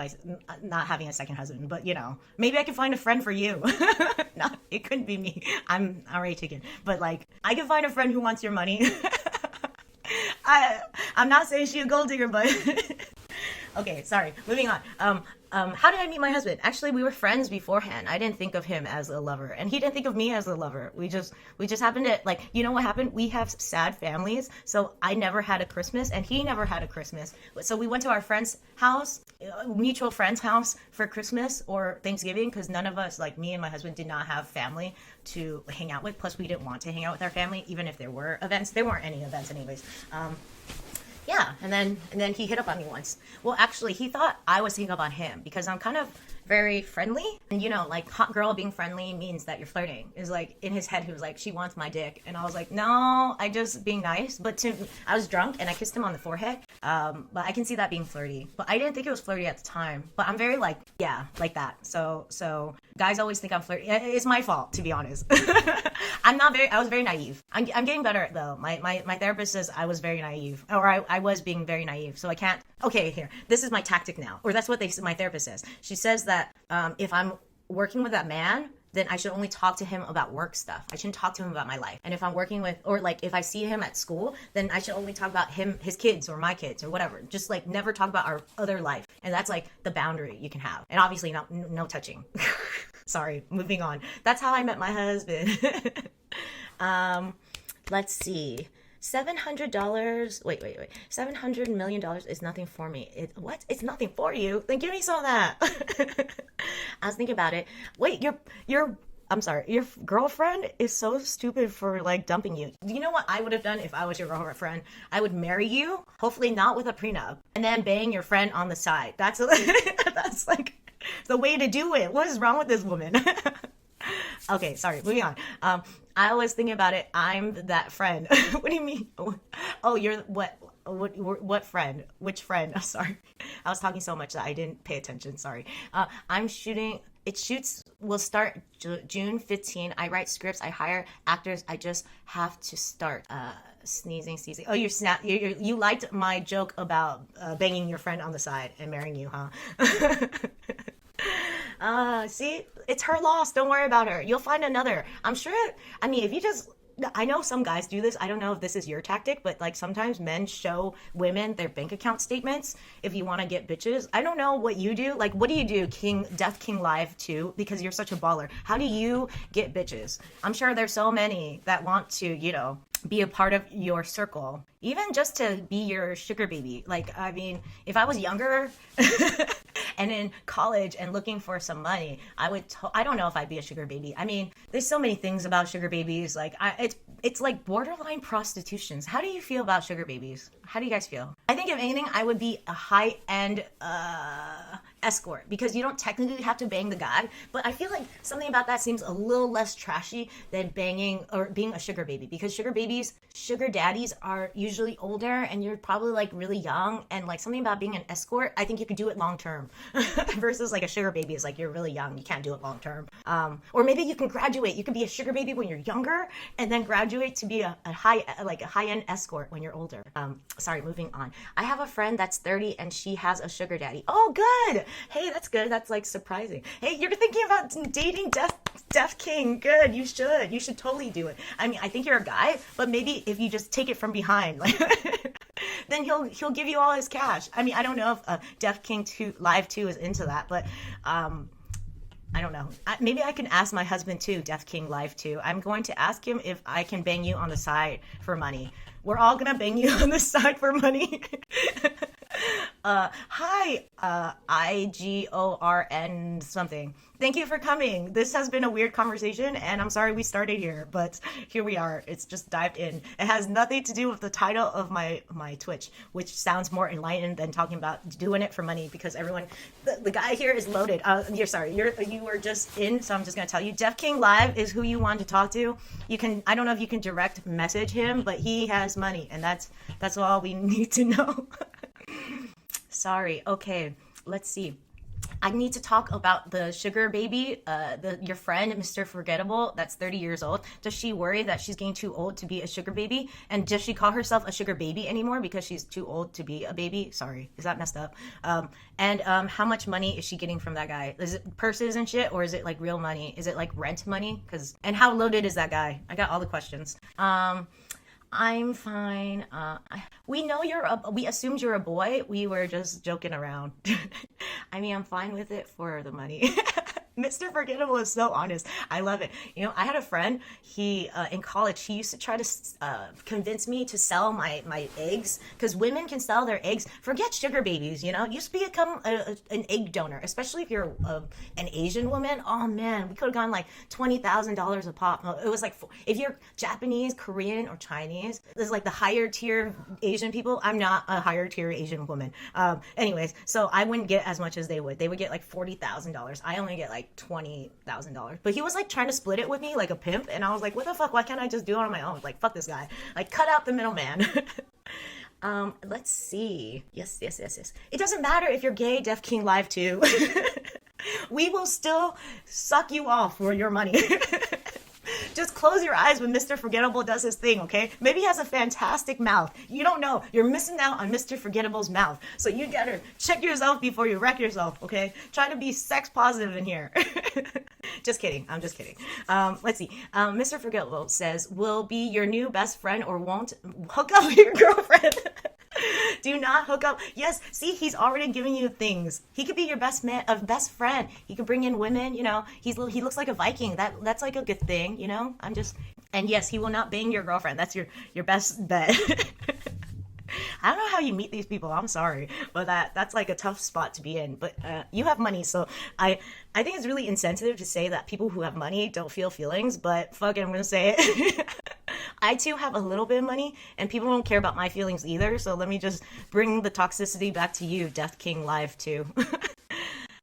not having a second husband, but you know, maybe I could find a friend for you. No, it couldn't be me. I'm already taken. But like, I can find a friend who wants your money. I'm not saying she a gold digger, but okay, sorry. Moving on. How did I meet my husband? Actually, we were friends beforehand. I didn't think of him as a lover, and he didn't think of me as a lover. We just happened to, like, you know what happened? We have sad families, so I never had a Christmas, and he never had a Christmas. So we went to our friend's house, mutual friend's house for Christmas or Thanksgiving, because none of us, like me and my husband, did not have family to hang out with. Plus, we didn't want to hang out with our family, even if there were events. There weren't any events anyways. Yeah, and then he hit up on me once. Well, actually, he thought I was hitting up on him because I'm kind of very friendly. And, you know, like, hot girl being friendly means that you're flirting. Is like, in his head, he was like, she wants my dick. And I was like, no, I just being nice. But I was drunk, and I kissed him on the forehead. But I can see that being flirty. But I didn't think it was flirty at the time. But I'm very, like, yeah, like that. So guys always think I'm flirty. It's my fault, to be honest. I was very naive. I'm getting better, though. My therapist says I was very naive. Or I was being very naive. So I can't, okay, here. This is my tactic now. Or that's what my therapist says. She says that if I'm working with that man then I should only talk to him about work stuff. I shouldn't talk to him about my life. And if I'm working with, or like if I see him at school, then I should only talk about his kids or my kids or whatever. Just like never talk about our other life. And that's like the boundary you can have. And obviously no touching. Sorry, moving on. That's how I met my husband. Let's see. $700. Wait. $700 million is nothing for me. What? It's nothing for you? Then give me some of that. I was thinking about it. Wait, I'm sorry, your girlfriend is so stupid for like dumping you. Do you know what I would have done if I was your girlfriend? I would marry you, hopefully not with a prenup, and then bang your friend on the side. That's like the way to do it. What is wrong with this woman? Okay, sorry, moving on. I was thinking about it. I'm that friend. What do you mean? Oh, you're what friend? Which friend? Oh, sorry. I was talking so much that I didn't pay attention. Sorry. I'm shooting. Shoots will start June 15. I write scripts. I hire actors. I just have to start. Sneezing. Oh, you liked my joke about banging your friend on the side and marrying you, huh? See, it's her loss. Don't worry about her. You'll find another. I'm sure. I mean, if you just, I know some guys do this. I don't know if this is your tactic, but like sometimes men show women their bank account statements if you want to get bitches. I don't know what you do. Like, what do you do, Death King Live 2? Because you're such a baller. How do you get bitches? I'm sure there's so many that want to, be a part of your circle, even just to be your sugar baby. Like, I mean, if I was younger and in college and looking for some money, I don't know if I'd be a sugar baby. I mean, there's so many things about sugar babies. Like, it's like borderline prostitutions. How do you feel about sugar babies? How do you guys feel? I think if anything, I would be a high-end escort, because you don't technically have to bang the guy, but I feel like something about that seems a little less trashy than banging or being a sugar baby, because sugar daddies are usually older and you're probably like really young, and like something about being an escort, I think you could do it long term versus like a sugar baby is like you're really young, you can't do it long term. Or maybe you can graduate, you can be a sugar baby when you're younger and then graduate to be a high-end escort when you're older. Sorry, moving on. I have a friend that's 30 and she has a sugar daddy. Oh, good. Hey, that's good. That's like surprising. Hey, you're thinking about dating Death King. Good. You should totally do it. I mean, I think you're a guy, but maybe if you just take it from behind, like, then he'll give you all his cash. I mean, I don't know if Death King 2 Live 2 is into that, but I don't know. Maybe I can ask my husband too, Death King Live 2. I'm going to ask him if I can bang you on the side for money. We're all gonna bang you on the side for money. Hi, IGORN something. Thank you for coming. This has been a weird conversation, and I'm sorry we started here, but here we are. It's just dived in. It has nothing to do with the title of my Twitch, which sounds more enlightened than talking about doing it for money, because everyone, the guy here is loaded. You were just in, so I'm just gonna tell you, Death King Live is who you want to talk to. I don't know if you can direct message him, but he has money, and that's all we need to know. Sorry. Okay, let's see. I need to talk about the sugar baby, your friend, Mr. Forgettable, that's 30 years old. Does she worry that she's getting too old to be a sugar baby? And does she call herself a sugar baby anymore because she's too old to be a baby? Sorry, is that messed up? And how much money is she getting from that guy? Is it purses and shit, or is it like real money? Is it like rent money? And how loaded is that guy? I got all the questions. I'm fine. We know we assumed you're a boy. We were just joking around. I mean, I'm fine with it for the money. Mr. Forgettable is so honest. I love it. I had a friend, he, in college, he used to try to convince me to sell my eggs, because women can sell their eggs. Forget sugar babies, you used to become an egg donor, especially if you're an Asian woman. Oh man, we could have gone like $20,000 a pop. It was like, if you're Japanese, Korean, or Chinese, there's like the higher tier Asian people. I'm not a higher tier Asian woman. Anyways, so I wouldn't get as much as they would. They would get like $40,000. I only get like $20,000. But he was like trying to split it with me like a pimp, and I was like, what the fuck, why can't I just do it on my own? Like, fuck this guy. Like, cut out the middleman. Let's see. Yes. It doesn't matter if you're gay, Death King Live 2. We will still suck you off for your money. Just close your eyes when Mr. Forgettable does his thing, okay? Maybe he has a fantastic mouth. You don't know. You're missing out on Mr. Forgettable's mouth. So you gotta check yourself before you wreck yourself, okay? Try to be sex positive in here. Just kidding. I'm just kidding. Let's see. Mr. Forgettable says, will be your new best friend or won't hook up with your girlfriend. Do not hook up. Yes, see, he's already giving you things. He could be your best friend. He could bring in women, you know. He looks like a Viking. That's like a good thing, you know. And yes, he will not bang your girlfriend. That's your best bet. I don't know how you meet these people. I'm sorry, but that's like a tough spot to be in. But you have money, so I think it's really insensitive to say that people who have money don't feel feelings. But fuck it, I'm gonna say it. I too have a little bit of money, and people don't care about my feelings either. So let me just bring the toxicity back to you, Death King Live too.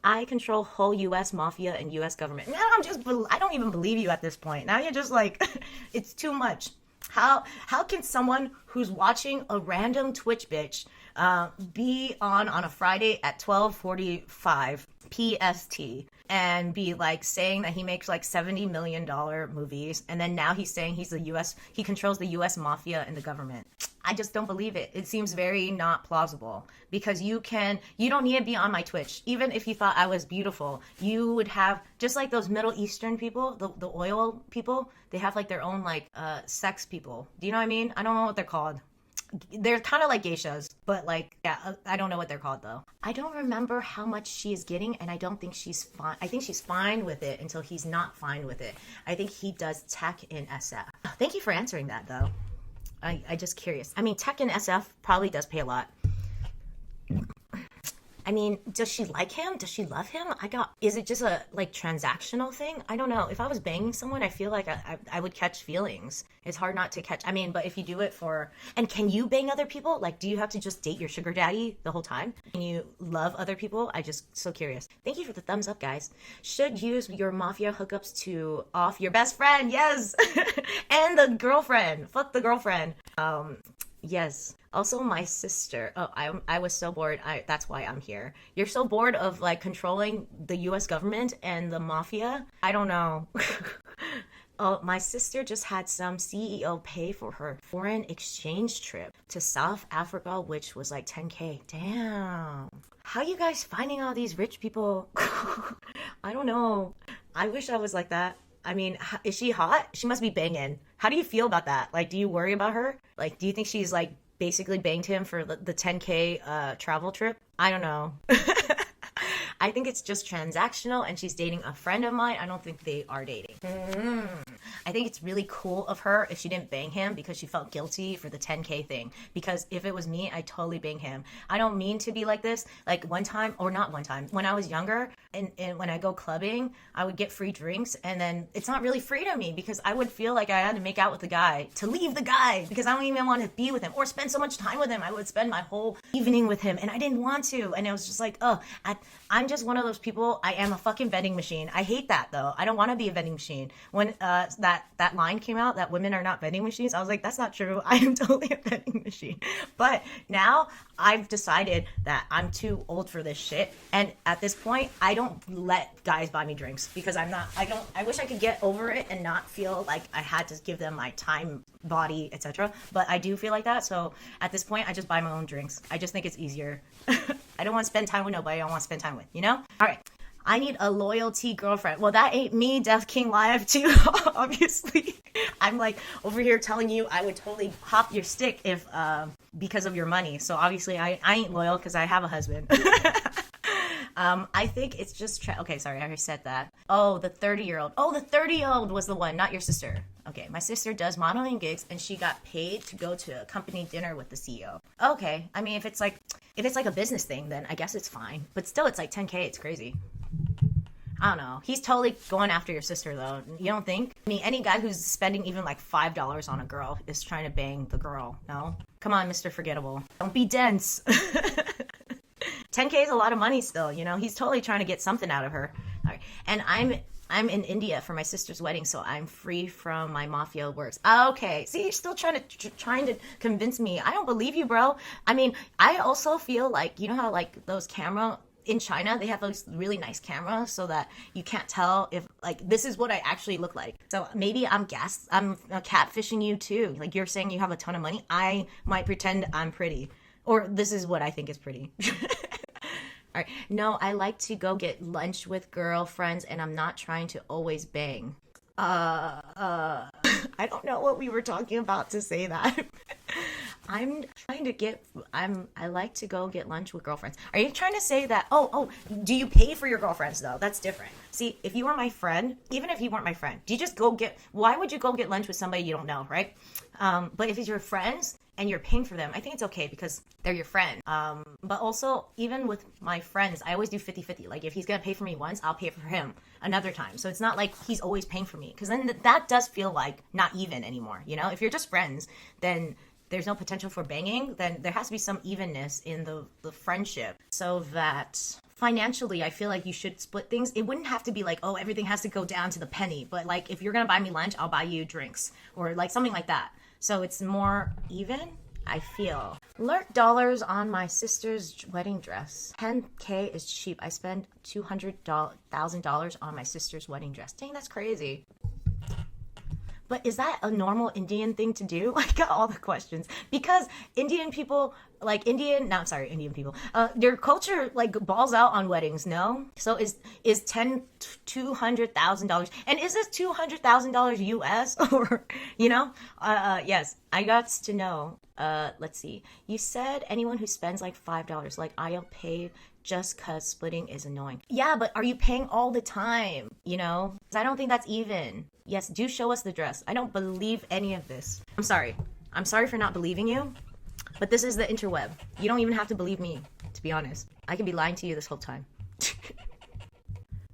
I control whole U.S. Mafia and U.S. government. Now I don't even believe you at this point. Now you're just like, it's too much. How can someone who's watching a random Twitch bitch be on a Friday at 12:45 PST and be like saying that he makes like $70 million movies, and then now he's saying he controls the U.S. Mafia and the government? I just don't believe it. It seems very not plausible, because you don't need to be on my Twitch. Even if you thought I was beautiful, you would have, just like those Middle Eastern people, the oil people, they have like their own like sex people. Do you know what I mean? I don't know what they're called. They're kind of like geishas, but like, yeah, I don't know what they're called though. I don't remember how much she is getting, and I don't think she's fine. I think she's fine with it until he's not fine with it. I think he does tech in SF. Thank you for answering that though. I just curious. I mean, tech in SF probably does pay a lot. I mean, does she like him? Does she love him? Is it just a like transactional thing? I don't know. If I was banging someone, I feel like I would catch feelings. It's hard not to catch. I mean, but if you do it and can you bang other people? Like, do you have to just date your sugar daddy the whole time? Can you love other people? I just so curious. Thank you for the thumbs up, guys. Should use your Mafia hookups to off your best friend. Yes. And the girlfriend. Fuck the girlfriend. Yes. Also, my sister. Oh, I was so bored. That's why I'm here. You're so bored of like controlling the U.S. government and the mafia? I don't know. Oh, my sister just had some CEO pay for her foreign exchange trip to South Africa, which was like 10K. Damn. How you guys finding all these rich people? I don't know. I wish I was like that. I mean, is she hot? She must be banging. How do you feel about that? Like, do you worry about her? Like, do you think she's like basically banged him for the 10K travel trip? I don't know. I think it's just transactional, and she's dating a friend of mine. I don't think they are dating. I think it's really cool of her if she didn't bang him because she felt guilty for the 10K thing. Because if it was me, I'd totally bang him. I don't mean to be like this. Like one time, or not one time, when I was younger and when I go clubbing, I would get free drinks, and then it's not really free to me because I would feel like I had to make out with the guy to leave the guy because I don't even want to be with him or spend so much time with him. I would spend my whole evening with him and I didn't want to. And it was just like, oh, I'm just one of those people. I am a fucking vending machine. I hate that though. I don't want to be a vending machine. When that line came out that women are not vending machines, I was like, that's not true. I am totally a vending machine. But now I've decided that I'm too old for this shit. And at this point, I don't let guys buy me drinks because I wish I could get over it and not feel like I had to give them my time, body, etc. But I do feel like that. So at this point, I just buy my own drinks. I just think it's easier. I don't want to spend time with nobody I don't want to spend time with, you know? All right. I need a loyalty girlfriend. Well, that ain't me, Death King Live too, obviously. I'm like over here telling you I would totally hop your stick if because of your money. So obviously I ain't loyal because I have a husband. I think it's just okay, sorry, I already said that. Oh, the 30-year-old. Oh, the 30-year-old was the one, not your sister. Okay, my sister does modeling gigs and she got paid to go to a company dinner with the CEO. Okay, I mean if it's like a business thing, then I guess it's fine. But still, it's like 10K. It's crazy. I don't know. He's totally going after your sister, though. You don't think? I mean, any guy who's spending even like $5 on a girl is trying to bang the girl. No? Come on, Mr. Forgettable. Don't be dense. 10K is a lot of money still, you know? He's totally trying to get something out of her. All right. And I'm in India for my sister's wedding, so I'm free from my mafia works. Okay. See, you're still trying to convince me. I don't believe you, bro. I mean, I also feel like, you know how like those camera in China, they have those really nice cameras so that you can't tell if, like, this is what I actually look like. So maybe I'm catfishing you too. Like, you're saying you have a ton of money. I might pretend I'm pretty. Or this is what I think is pretty. All right. No, I like to go get lunch with girlfriends, and I'm not trying to always bang. I don't know what we were talking about to say that. I like to go get lunch with girlfriends. Are you trying to say that, do you pay for your girlfriends though? That's different. See, if you were my friend, even if you weren't my friend, why would you go get lunch with somebody you don't know, right? But if it's your friends and you're paying for them, I think it's okay because they're your friend. But also, even with my friends, I always do 50-50. Like, if he's gonna pay for me once, I'll pay for him another time. So it's not like he's always paying for me, because then that does feel like not even anymore, you know? If you're just friends, then there's no potential for banging, then there has to be some evenness in the friendship, so that financially, I feel like you should split things. It wouldn't have to be like, oh, everything has to go down to the penny, but like, if you're gonna buy me lunch, I'll buy you drinks, or like something like that. So it's more even, I feel. Lurk dollars on my sister's wedding dress. 10K is cheap. I spend $200,000 on my sister's wedding dress. Dang, that's crazy. But is that a normal Indian thing to do? I got all the questions. Because Indian people, Indian people, their culture like balls out on weddings, no? So is $200,000, and is this $200,000 US or, you know? Yes, I got to know. Let's see. You said anyone who spends like $5, like I'll pay just cause splitting is annoying. Yeah, but are you paying all the time? You know? I don't think that's even. Yes, do show us the dress. I don't believe any of this. I'm sorry. I'm sorry for not believing you, but this is the interweb. You don't even have to believe me, to be honest. I could be lying to you this whole time.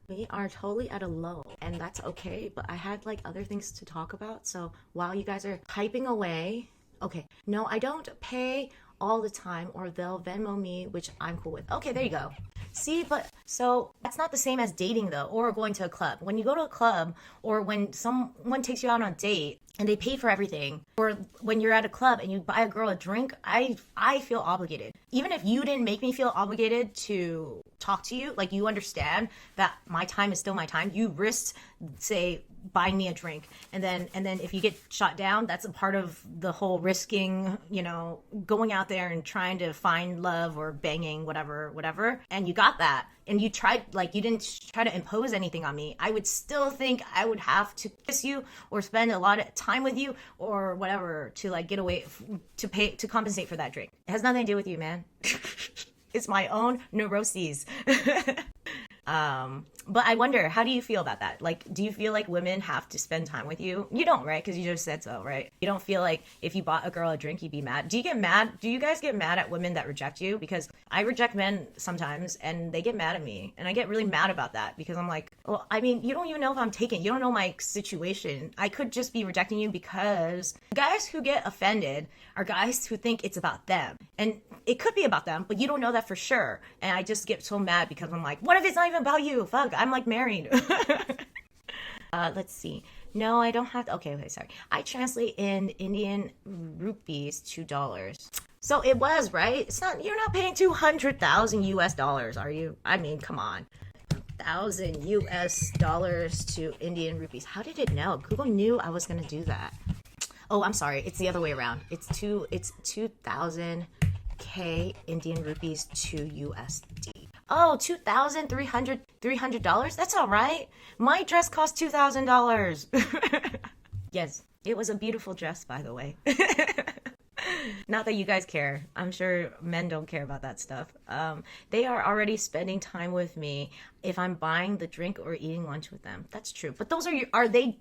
We are totally at a low, and that's okay, but I had like other things to talk about, so while you guys are typing away, okay, no, I don't pay all the time, or they'll Venmo me, which I'm cool with. Okay, there you go. See, but so that's not the same as dating though, or going to a club. When you go to a club, or when someone takes you out on a date and they pay for everything, or when you're at a club and you buy a girl a drink, I feel obligated. Even if you didn't make me feel obligated to talk to you, like, you understand that my time is still my time. You risked, say, buying me a drink, and then if you get shot down, that's a part of the whole risking, you know, going out there and trying to find love or banging, whatever, and you got that, and you tried, like, you didn't try to impose anything on me, I would still think I would have to kiss you or spend a lot of time with you or whatever to like get away, to compensate for that drink. It has nothing to do with you, man. It's my own neuroses. But I wonder, how do you feel about that? Like, do you feel like women have to spend time with you? You don't, right? Because you just said so, right? You don't feel like if you bought a girl a drink, you'd be mad. Do you get mad? Do you guys get mad at women that reject you? Because I reject men sometimes, and they get mad at me. And I get really mad about that, because I'm like, well, I mean, you don't even know if I'm taken. You don't know my situation. I could just be rejecting you because guys who get offended are guys who think it's about them. And it could be about them, but you don't know that for sure. And I just get so mad because I'm like, what if it's not even about you? Fuck, I'm like married. Let's see. No, I don't have to. Okay, sorry. I translate in Indian rupees $2. So it was, right? It's not, you're not paying 200,000 US dollars, are you? I mean, come on. 1,000 US dollars to Indian rupees. How did it know? Google knew I was gonna do that. Oh, I'm sorry. It's the other way around. It's 2,000 K Indian rupees to USD. Oh, $2,300. That's all right. My dress cost $2,000. Yes, it was a beautiful dress, by the way. Not that you guys care. I'm sure men don't care about that stuff. They are already spending time with me if I'm buying the drink or eating lunch with them. That's true. But those are they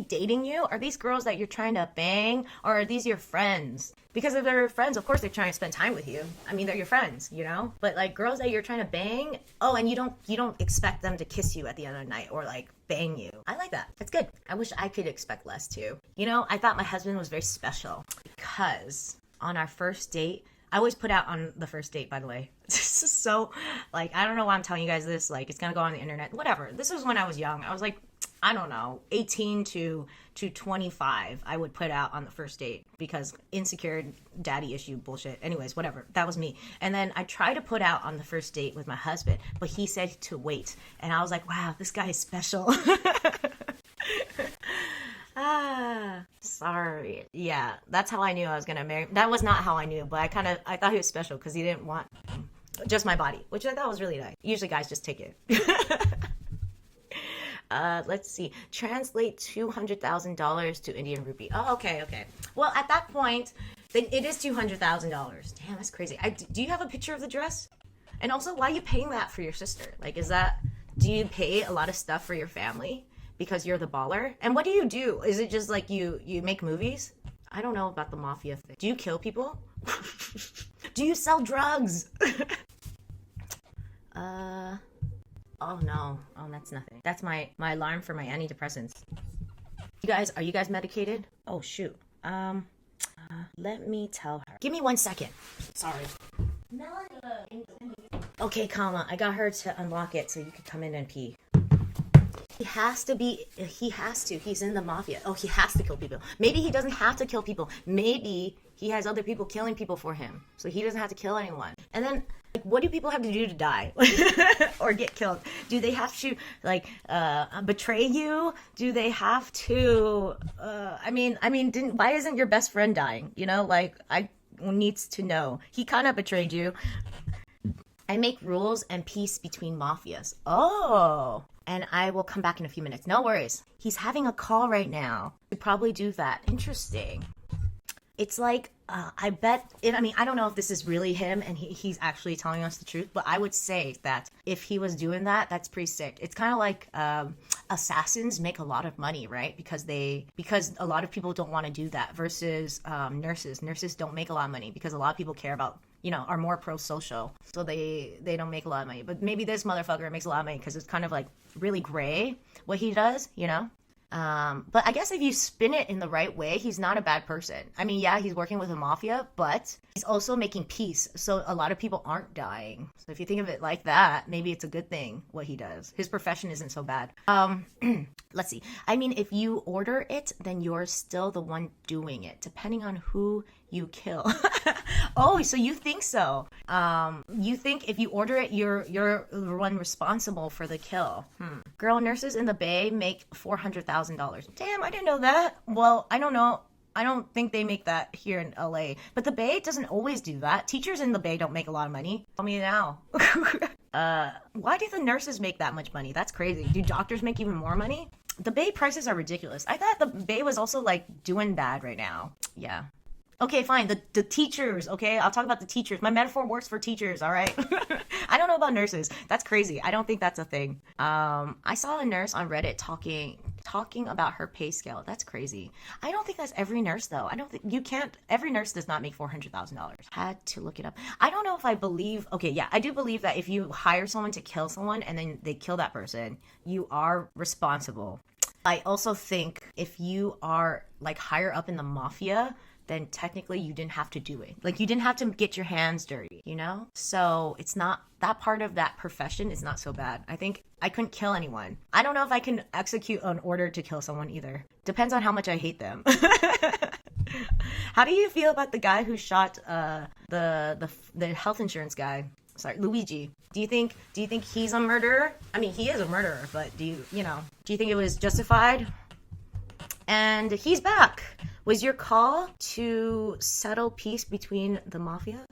dating you? Are these girls that you're trying to bang, or are these your friends? Because if they're your friends, of course they're trying to spend time with you. I mean, they're your friends, you know? But like girls that you're trying to bang, oh, and you don't expect them to kiss you at the end of the night or like bang you. I like that. That's good. I wish I could expect less too. You know, I thought my husband was very special because on our first date, I always put out on the first date, by the way. This is so, like, I don't know why I'm telling you guys this. Like, it's gonna go on the internet. Whatever. This was when I was young. I was like, I don't know, 18 to 25, I would put out on the first date because insecure daddy issue bullshit. Anyways, whatever. That was me. And then I tried to put out on the first date with my husband, but he said to wait. And I was like, wow, this guy is special. Sorry. Yeah, that's how I knew I was gonna marry. That was not how I knew, but I thought he was special because he didn't want just my body, which I thought was really nice. Usually guys just take it. Let's see. Translate $200,000 to Indian rupee. Oh, okay. Well, at that point, then it is $200,000. Damn, that's crazy. Do you have a picture of the dress? And also, why are you paying that for your sister? Like, do you pay a lot of stuff for your family because you're the baller? And what do you do? Is it just like you make movies? I don't know about the mafia thing. Do you kill people? Do you sell drugs? Oh no. Oh, that's nothing. That's my alarm for my antidepressants. Are you guys medicated? Oh shoot. Let me tell her. Give me 1 second. Sorry. Okay, Kama, I got her to unlock it so you could come in and pee. He has to. He's in the mafia. Oh, he has to kill people. Maybe he doesn't have to kill people. Maybe he has other people killing people for him. So he doesn't have to kill anyone. And then, like, what do people have to do to die? Or get killed? Do they have to, like, betray you? Do they have to, why isn't your best friend dying? You know, like, I needs to know. He kind of betrayed you. I make rules and peace between mafias. Oh. And I will come back in a few minutes. No worries. He's having a call right now. He'd probably do that. Interesting. It's like, I don't know if this is really him and he's actually telling us the truth, but I would say that if he was doing that, that's pretty sick. It's kind of like assassins make a lot of money, right? Because a lot of people don't want to do that versus nurses. Nurses don't make a lot of money because a lot of people care about, are more pro-social. So they don't make a lot of money. But maybe this motherfucker makes a lot of money because it's kind of like really gray what he does, But I guess if you spin it in the right way, he's not a bad person. I mean, yeah, he's working with the mafia, but he's also making peace. So a lot of people aren't dying. So if you think of it like that, maybe it's a good thing what he does. His profession isn't so bad. Let's see. I mean, if you order it, then you're still the one doing it, depending on who you kill. Oh, so you think so? You think if you order it, you're the one responsible for the kill. Girl, nurses in the Bay make $400,000. Damn, I didn't know that. Well, I don't know. I don't think they make that here in LA. But the Bay doesn't always do that. Teachers in the Bay don't make a lot of money. Tell me now. Why do the nurses make that much money? That's crazy. Do doctors make even more money? The Bay prices are ridiculous. I thought the Bay was also like doing bad right now. Yeah. Okay, fine. The teachers, okay? I'll talk about the teachers. My metaphor works for teachers, all right? I don't know about nurses. That's crazy. I don't think that's a thing. I saw a nurse on Reddit talking about her pay scale. That's crazy. I don't think that's every nurse, though. Every nurse does not make $400,000. Had to look it up. I don't know if I believe, okay, yeah, I do believe that if you hire someone to kill someone and then they kill that person, you are responsible. I also think if you are, like, higher up in the mafia, then technically you didn't have to do it. Like, you didn't have to get your hands dirty, So it's not, that part of that profession is not so bad. I think I couldn't kill anyone. I don't know if I can execute an order to kill someone either. Depends on how much I hate them. How do you feel about the guy who shot the health insurance guy? Sorry, Luigi. Do you think he's a murderer? I mean, he is a murderer, but do you think it was justified? And he's back. Was your call to settle peace between the mafia?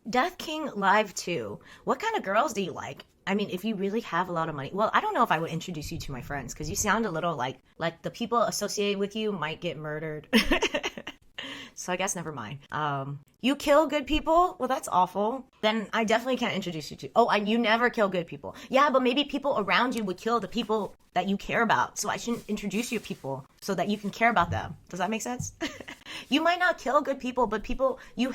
Death King Live 2. What kind of girls do you like? I mean, if you really have a lot of money. Well, I don't know if I would introduce you to my friends because you sound a little like the people associated with you might get murdered. So I guess never mind. You kill good people? Well, that's awful. Then I definitely can't introduce you to. Oh, you never kill good people. Yeah, but maybe people around you would kill the people that you care about. So I shouldn't introduce you to people so that you can care about them. Does that make sense? You might not kill good people, but people you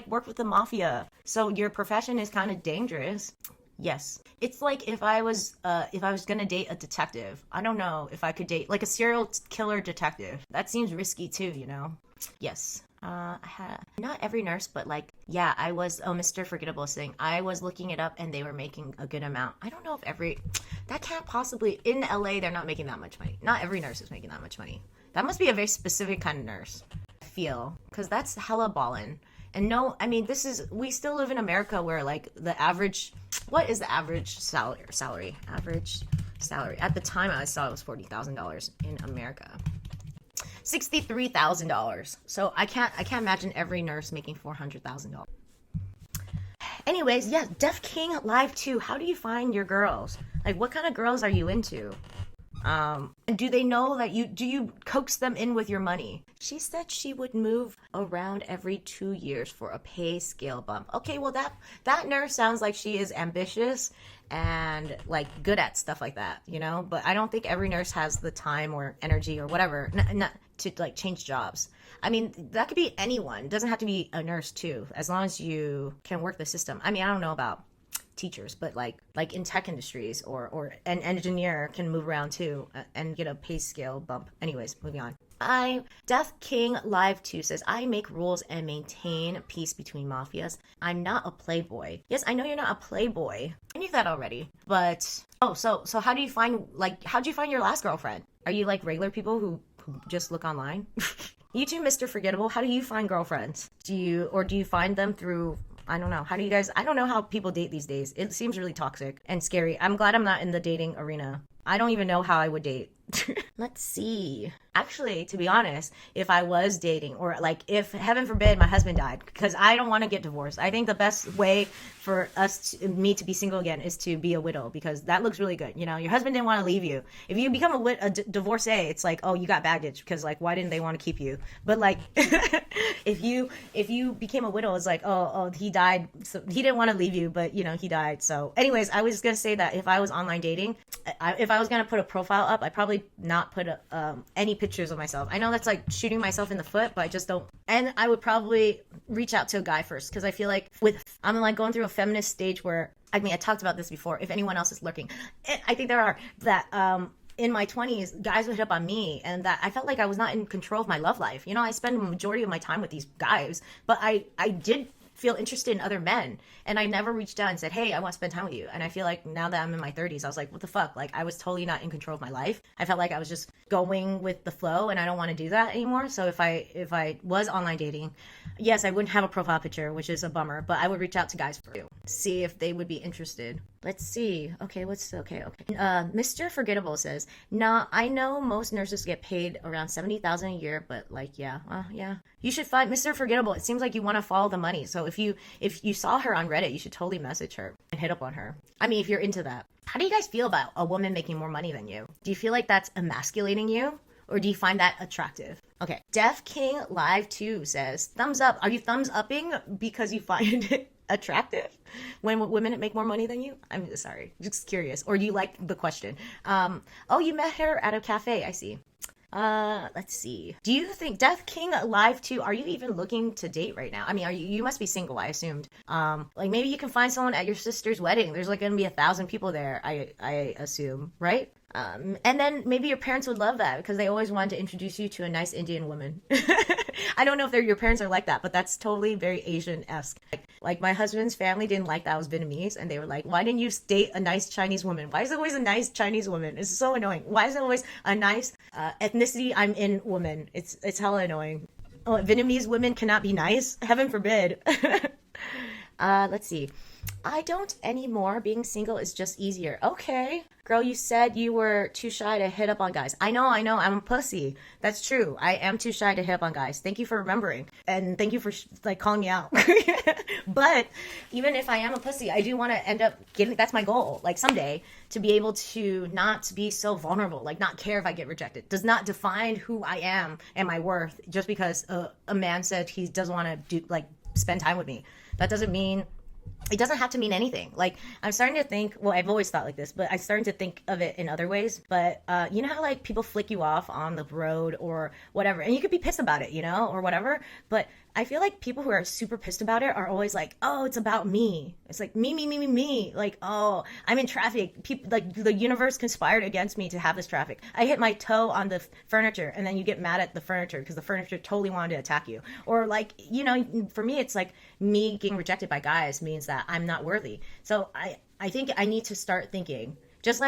work with the mafia. So your profession is kind of dangerous. Yes. It's like if I was gonna date a detective. I don't know if I could date like a serial killer detective. That seems risky too, Yes. Not every nurse, but like Yeah, I was, oh, Mr. Forgettable saying, I was looking it up and they were making a good amount. I don't know if that can't possibly, in LA, they're not making that much money. Not every nurse is making that much money. That must be a very specific kind of nurse, I feel, because that's hella ballin'. And no, I mean, we still live in America where like the average, what is the average salary? Average salary. At the time I saw it was $40,000 in America. $63,000. So I can't imagine every nurse making $400,000. Anyways, yeah, Def King Live 2. How do you find your girls? Like, what kind of girls are you into? And do they know that do you coax them in with your money? She said she would move around every 2 years for a pay scale bump. Okay, well that nurse sounds like she is ambitious and like good at stuff like that, you know? But I don't think every nurse has the time or energy or whatever not to like change jobs. I mean, that could be anyone. It doesn't have to be a nurse too, as long as you can work the system. I mean, I don't know about teachers, but like in tech industries or an engineer can move around too and get a pay scale bump. Anyways, moving on. Death King Live 2 says, I make rules and maintain peace between mafias. I'm not a playboy. Yes, I know you're not a playboy. I knew that already. But so how'd you find your last girlfriend? Are you like regular people who just look online? You too, Mr. Forgettable. How do you find girlfriends? Do you find them through, I don't know. I don't know how people date these days. It seems really toxic and scary. I'm glad I'm not in the dating arena. I don't even know how I would date. Let's see. Actually, to be honest, if I was dating, or like if heaven forbid my husband died, because I don't want to get divorced. I think the best way for me to be single again is to be a widow, because that looks really good. You know, your husband didn't want to leave you. If you become a divorcee, it's like, oh, you got baggage, because like, why didn't they want to keep you? But like, if you became a widow, it's like, oh, he died, so he didn't want to leave you, but you know, he died. So anyways, I was just gonna say that if I was online dating, if I was gonna put a profile up, I'd probably not put any pictures of myself. I know that's like shooting myself in the foot, but I just don't. And I would probably reach out to a guy first, because I feel like I'm like going through a feminist stage where, I mean, I talked about this before, if anyone else is lurking. I think there are that in my 20s, guys would hit up on me, and that I felt like I was not in control of my love life. You know, I spend the majority of my time with these guys, but I did feel interested in other men, and I never reached out and said, hey, I want to spend time with you. And I feel like now that I'm in my 30s, I was like, what the fuck? Like, I was totally not in control of my life. I felt like I was just going with the flow, and I don't want to do that anymore. So if I was online dating, yes, I wouldn't have a profile picture, which is a bummer, but I would reach out to guys for you, see if they would be interested. Let's see. Okay. Mr. Forgettable says, nah, I know most nurses get paid around $70,000 a year, but like, yeah. You should find Mr. Forgettable. It seems like you want to follow the money. So if you saw her on Reddit, you should totally message her and hit up on her. I mean, if you're into that. How do you guys feel about a woman making more money than you? Do you feel like that's emasculating you? Or do you find that attractive? Okay. Def King Live 2 says, thumbs up. Are you thumbs upping because you find it attractive when women make more money than you? I'm sorry, just curious. Or do you like the question? Oh, you met her at a cafe. I see. Let's see. Do you think Death King Live 2, are you even looking to date right now? I mean, you must be single, I assumed. Like maybe you can find someone at your sister's wedding. There's like gonna be 1,000 people there, I assume, right? And then maybe your parents would love that, because they always wanted to introduce you to a nice Indian woman. I don't know if your parents are like that, but that's totally very Asian-esque. Like my husband's family didn't like that I was Vietnamese, and they were like, why didn't you date a nice Chinese woman? Why is it always a nice Chinese woman? It's so annoying. Why is it always a nice ethnicity I'm in woman? It's hella annoying. Oh, Vietnamese women cannot be nice? Heaven forbid. Let's see. I don't anymore. Being single is just easier. Okay. Girl, you said you were too shy to hit up on guys. I know. I'm a pussy. That's true. I am too shy to hit up on guys. Thank you for remembering. And thank you for like calling me out. But even if I am a pussy, I do want to end up getting, that's my goal. Like someday to be able to not be so vulnerable, like not care if I get rejected. Does not define who I am and my worth just because a man said he doesn't want to spend time with me. That doesn't mean, it doesn't have to mean anything. Like, I'm starting to think, well, I've always thought like this, but I'm starting to think of it in other ways. But you know how like people flick you off on the road or whatever, and you could be pissed about it, you know, or whatever. But I feel like people who are super pissed about it are always like, oh, it's about me. It's like me. Like, oh, I'm in traffic. People, like, the universe conspired against me to have this traffic. I hit my toe on the furniture, and then you get mad at the furniture because the furniture totally wanted to attack you. Or like, you know, for me, it's like me getting rejected by guys means that I'm not worthy. So I think I need to start thinking, just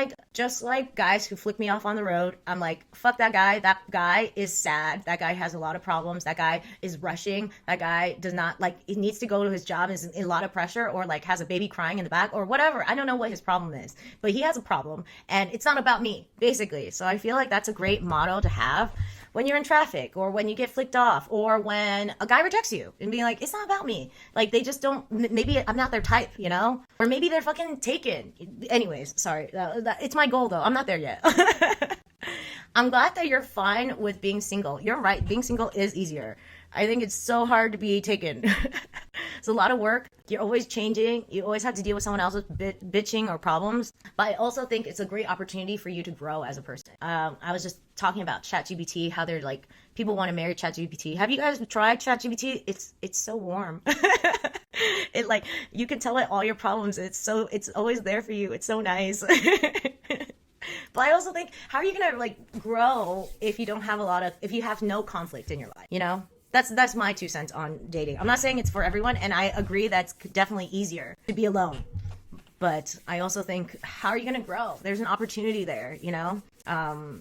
like guys who flick me off on the road, I'm like, fuck that guy. That guy is sad. That guy has a lot of problems. That guy is rushing. That guy does not, like, he needs to go to his job, is in a lot of pressure, or like has a baby crying in the back or whatever. I don't know what his problem is, but he has a problem and it's not about me, basically. So I feel like that's a great motto to have when you're in traffic, or when you get flicked off, or when a guy rejects you, and being like, it's not about me. Like, they just don't, maybe I'm not their type, you know? Or maybe they're fucking taken. Anyways, sorry. It's my goal, though. I'm not there yet. I'm glad that you're fine with being single. You're right. Being single is easier. I think it's so hard to be taken. It's a lot of work. You're always changing. You always have to deal with someone else's bitching or problems. But I also think it's a great opportunity for you to grow as a person. I was just talking about ChatGPT, how they're like, people want to marry ChatGPT. Have you guys tried ChatGPT? It's so warm. It, like, you can tell it all your problems. It's always there for you. It's so nice. But I also think, how are you gonna like grow if you don't have if you have no conflict in your life, you know? That's my 2 cents on dating. I'm not saying it's for everyone, and I agree that's definitely easier to be alone. But I also think, how are you gonna grow? There's an opportunity there, you know?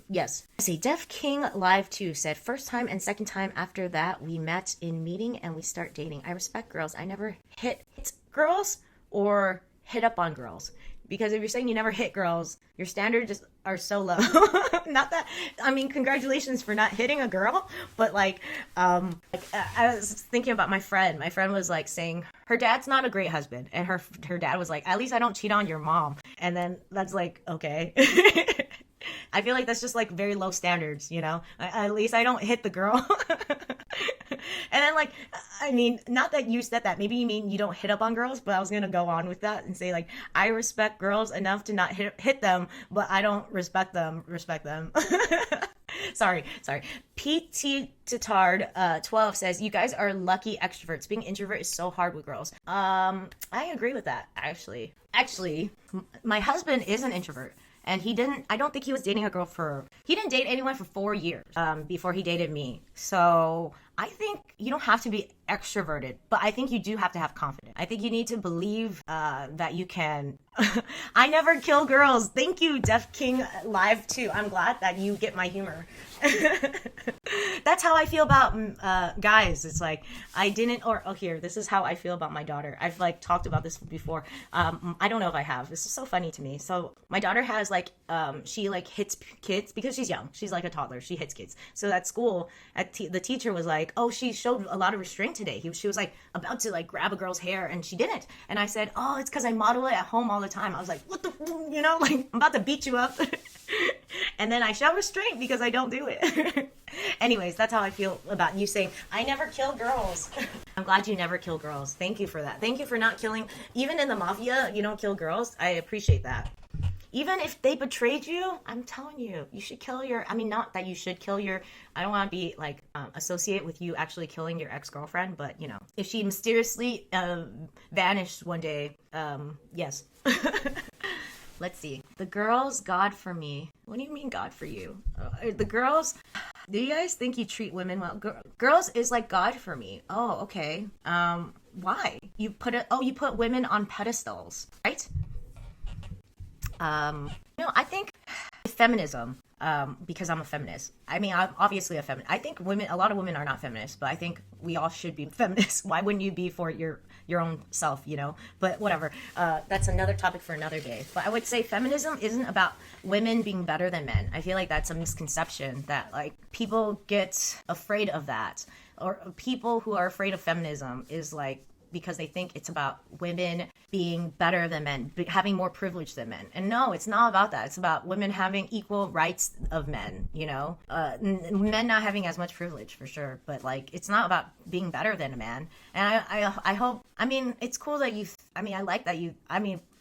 Yes. I see, Def King Live 2 said, first time and second time after that we met in meeting and we start dating. I respect girls. I never hit girls or hit up on girls. Because if you're saying you never hit girls, your standards are so low. Not that, I mean, congratulations for not hitting a girl, but like I was thinking about my friend. My friend was like saying her dad's not a great husband, and her dad was like, at least I don't cheat on your mom. And then that's like, okay. I feel like that's just like very low standards, you know? At least I don't hit the girl. And then, like, I mean, not that you said that. Maybe you mean you don't hit up on girls, but I was going to go on with that and say, like, I respect girls enough to not hit them, but I don't respect them. Sorry. PT Tatard 12 says, you guys are lucky extroverts. Being introvert is so hard with girls. I agree with that, actually. Actually, my husband is an introvert. And I don't think he was dating a girl he didn't date anyone for 4 years before he dated me. So I think you don't have to be extroverted, but I think you do have to have confidence. I think you need to believe that you can. I never kill girls. Thank you, Def King Live 2. I'm glad that you get my humor. That's how I feel about guys. It's like, this is how I feel about my daughter. I've like talked about this before. I don't know if I have. This is so funny to me. So my daughter has like, she like hits kids because she's young. She's like a toddler. She hits kids. So at school, the teacher was like, oh, she showed a lot of restraint today. She was like about to like grab a girl's hair and she didn't. And I said, oh, it's because I model it at home all the time. I was like, what the, you know, like I'm about to beat you up. And then I show restraint because I don't do it. Anyways, that's how I feel about you saying, I never kill girls. I'm glad you never kill girls. Thank you for that. Thank you for not killing. Even in the Mafia, you don't kill girls. I appreciate that. Even if they betrayed you, I'm telling you, you should kill not that you should kill I don't want to be like associate with you actually killing your ex-girlfriend, but you know, if she mysteriously vanished one day, yes. Let's see. The girls, God for me. What do you mean God for you? The girls, do you guys think you treat women well? Girls is like God for me. Oh, okay. Why? You put women on pedestals, right? I think feminism, because I'm a feminist. I mean, I'm obviously a feminist. I think a lot of women are not feminists, but I think we all should be feminists. Why wouldn't you be for your own self, you know? But whatever. That's another topic for another day. But I would say feminism isn't about women being better than men. I feel like that's a misconception that like people get afraid of that, or people who are afraid of feminism is like because they think it's about women being better than men, having more privilege than men. And no, it's not about that. It's about women having equal rights of men, you know? Men not having as much privilege, for sure. But, like, it's not about being better than a man. And I hope, I mean, it's cool that I like that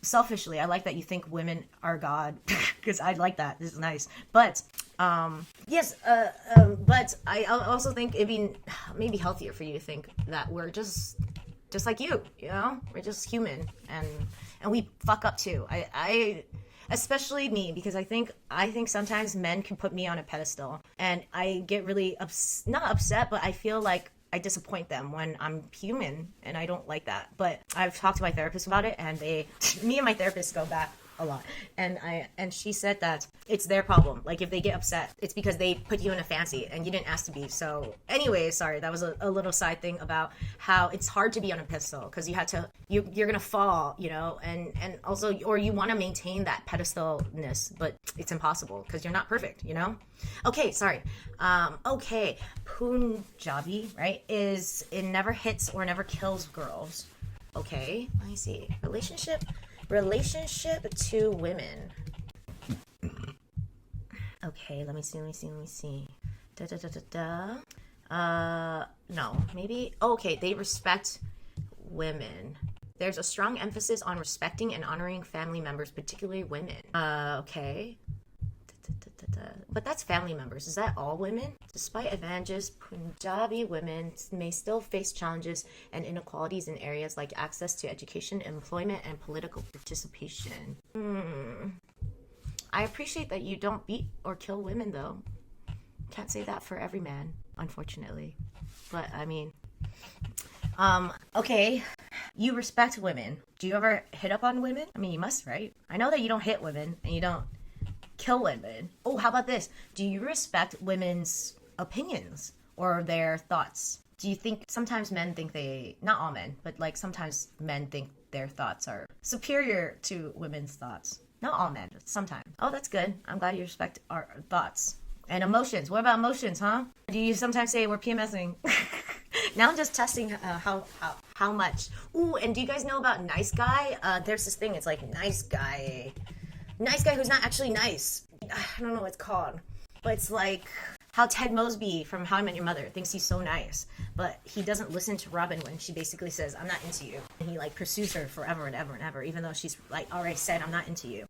selfishly, I like that you think women are God, because I like that. This is nice. But yes, but I also think it'd be maybe healthier for you to think that we're just like you know, we're just human, and we fuck up too. I especially me, because I think sometimes men can put me on a pedestal, and I get really not upset, but I feel like I disappoint them when I'm human, and I don't like that. But I've talked to my therapist about it, and me and my therapist go back a lot, and she said that it's their problem. Like, if they get upset, it's because they put you in a fantasy and you didn't ask to be. So anyway, sorry, that was a little side thing about how it's hard to be on a pedestal, because you're gonna fall, you know, and also, or you want to maintain that pedestalness, but it's impossible because you're not perfect, you know. Okay, sorry. Okay, Punjabi, right, is it never hits or never kills girls. Okay, let me see. Relationship to women. Okay, let me see. No, maybe. Oh, okay, they respect women. There's a strong emphasis on respecting and honoring family members, particularly women. Okay. But that's family members. Is that all women? Despite advantages, Punjabi women may still face challenges and inequalities in areas like access to education, employment, and political participation. I appreciate that you don't beat or kill women, though. Can't say that for every man, unfortunately. But, I mean... okay. You respect women. Do you ever hit up on women? I mean, you must, right? I know that you don't hit women, and you don't kill women. Oh, how about this? Do you respect women's opinions or their thoughts? Do you think sometimes men think not all men, but like sometimes men think their thoughts are superior to women's thoughts? Not all men, but sometimes. Oh, that's good. I'm glad you respect our thoughts and emotions. What about emotions, huh? Do you sometimes say we're PMSing? Now I'm just testing how much. Ooh, and do you guys know about nice guy? There's this thing. It's like nice guy who's not actually nice. I don't know what it's called, but it's like how Ted Mosby from How I Met Your Mother thinks he's so nice, but he doesn't listen to Robin when she basically says, I'm not into you. And he like pursues her forever and ever and ever, even though she's like already said, I'm not into you.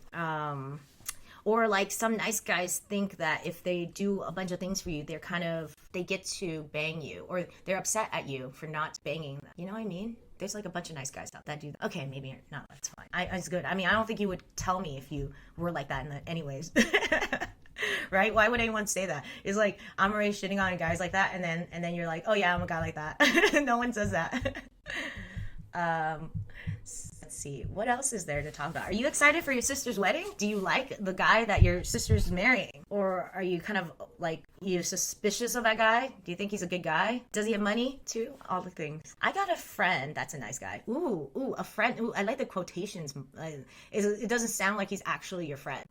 Or like some nice guys think that if they do a bunch of things for you, they get to bang you, or they're upset at you for not banging them. You know what I mean? There's like a bunch of nice guys out that do that. Okay, maybe not. That's fine. It's good. I mean, I don't think you would tell me if you were like that anyways. Right? Why would anyone say that? It's like, I'm already shitting on guys like that, and then you're like, oh yeah, I'm a guy like that. No one says that. Let's see. What else is there to talk about? Are you excited for your sister's wedding? Do you like the guy that your sister's marrying? Or are you kind of like, you suspicious of that guy? Do you think he's a good guy? Does he have money too? All the things. I got a friend that's a nice guy. Ooh, a friend. Ooh, I like the quotations. It doesn't sound like he's actually your friend.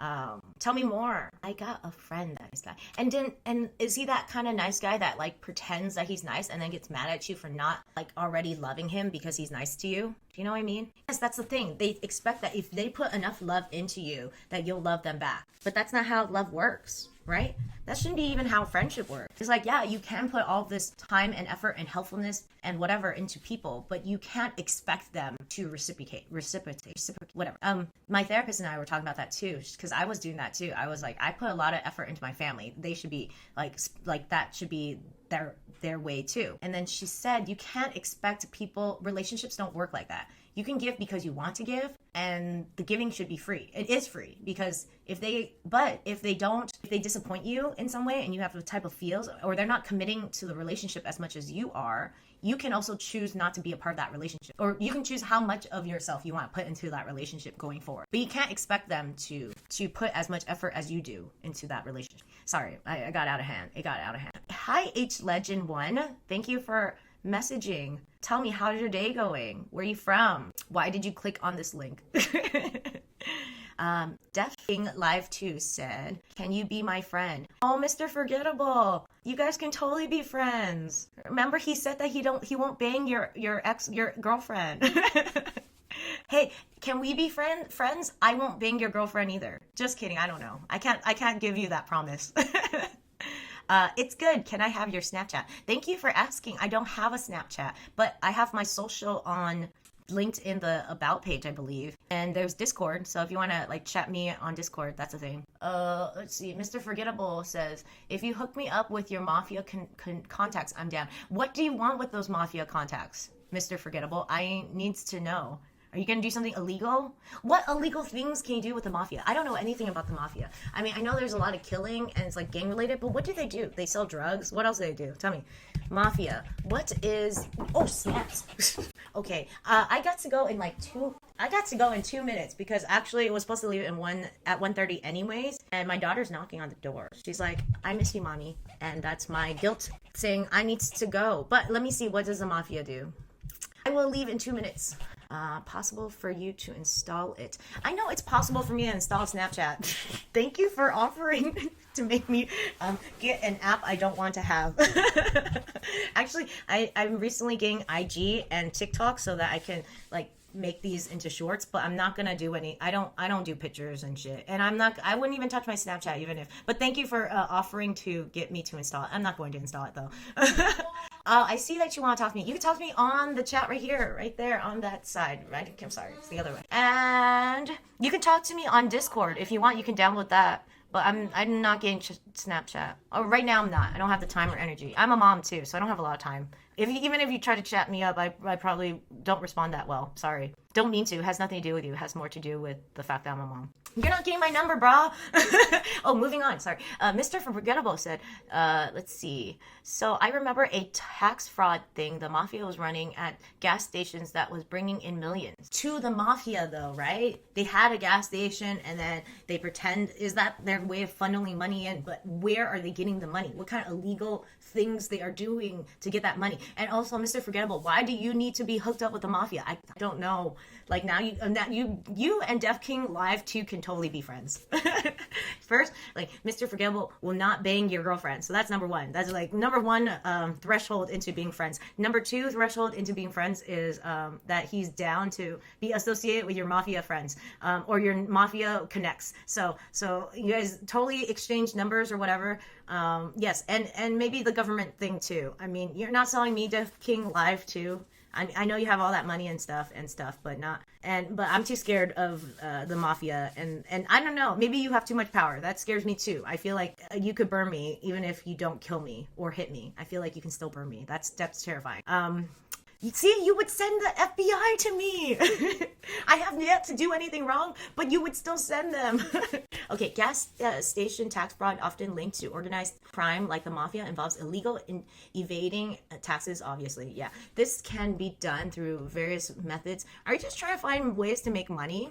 Tell me more. I got a friend that's nice guy. And is he that kind of nice guy that like pretends that he's nice and then gets mad at you for not like already loving him because he's nice to you? Do you know what I mean? Yes, that's the thing. They expect that if they put enough love into you, that you'll love them back. But that's not how love works, right? That shouldn't be even how friendship works. It's like, yeah, you can put all this time and effort and helpfulness and whatever into people, but you can't expect them to reciprocate, whatever. My therapist and I were talking about that too, because I was doing that too. I was like, I put a lot of effort into my family. They should be like that should be their way too. And then she said, you can't expect relationships don't work like that. You can give because you want to give, and the giving should be free. It is free, because if they disappoint you in some way and you have a type of feels, or they're not committing to the relationship as much as you are, you can also choose not to be a part of that relationship. Or you can choose how much of yourself you want to put into that relationship going forward. But you can't expect them to put as much effort as you do into that relationship. Sorry, I got out of hand. It got out of hand. Hi, H Legend 1. Thank you for messaging. Tell me, how's your day going? Where are you from? Why did you click on this link? Deaf King Live 2 said, can you be my friend? Oh, Mr. Forgettable, you guys can totally be friends. Remember, he said that he won't bang your girlfriend. Hey, can we be friends? I won't bang your girlfriend either. Just kidding. I don't know. I can't give you that promise. It's good. Can I have your Snapchat? Thank you for asking. I don't have a Snapchat, but I have my social on linked in the about page, I believe. And there's Discord, so if you want to like chat me on Discord, that's a thing. Let's see. Mr. Forgettable says, if you hook me up with your Mafia contacts, I'm down. What do you want with those Mafia contacts, Mr. Forgettable? I needs to know. Are you going to do something illegal? What illegal things can you do with the Mafia? I don't know anything about the Mafia. I mean, I know there's a lot of killing and it's like gang related, but what do they do? They sell drugs? What else do they do? Tell me. Mafia. What is... Oh, snaps. Okay. I got to go in like 2 minutes because actually it was supposed to leave at 1:30 anyways. And my daughter's knocking on the door. She's like, I miss you, mommy. And that's my guilt saying I need to go. But let me see. What does the Mafia do? I will leave in 2 minutes. Possible for you to install it. I know it's possible for me to install Snapchat. Thank you for offering to make me get an app I don't want to have. Actually, I'm recently getting IG and TikTok so that I can like make these into shorts, but I'm not gonna do any. I don't do pictures and shit, and I wouldn't even touch my Snapchat even if. But thank you for offering to get me to install it. I'm not going to install it though. I see that you want to talk to me. You can talk to me on the chat right here, right there on that side. Right? I'm sorry, it's the other way. And you can talk to me on Discord if you want. You can download that. But I'm not getting Snapchat. Oh, right now I'm not. I don't have the time or energy. I'm a mom too, so I don't have a lot of time. Even if you try to chat me up, I probably don't respond that well. Sorry. Don't mean to. It has nothing to do with you. It has more to do with the fact that I'm a mom. You're not getting my number, brah. Oh, moving on. Sorry. Mr. Forgettable said, let's see. So I remember a tax fraud thing the Mafia was running at gas stations that was bringing in millions. To the Mafia, though, right? They had a gas station and then they pretend, is that their way of funneling money in? But where are they getting the money? What kind of illegal things they are doing to get that money? And also, Mr. Forgettable, why do you need to be hooked up with the Mafia? I don't know. Like now you and Def King Live 2 can totally be friends. First, like Mr. Forgettable will not bang your girlfriend. So that's number one. That's like number one threshold into being friends. Number two threshold into being friends is that he's down to be associated with your Mafia friends or your Mafia connects. So you guys totally exchange numbers or whatever. Yes, and maybe the government thing too. I mean, you're not selling me Def King Live 2. I know you have all that money and stuff, but I'm too scared of the Mafia, and I don't know, maybe you have too much power. That scares me too. I feel like you could burn me even if you don't kill me or hit me. I feel like you can still burn me. That's terrifying. See, you would send the FBI to me. I have yet to do anything wrong, but you would still send them. Okay, gas station tax fraud often linked to organized crime like the Mafia involves illegal evading taxes, obviously. Yeah, this can be done through various methods. Are you just trying to find ways to make money?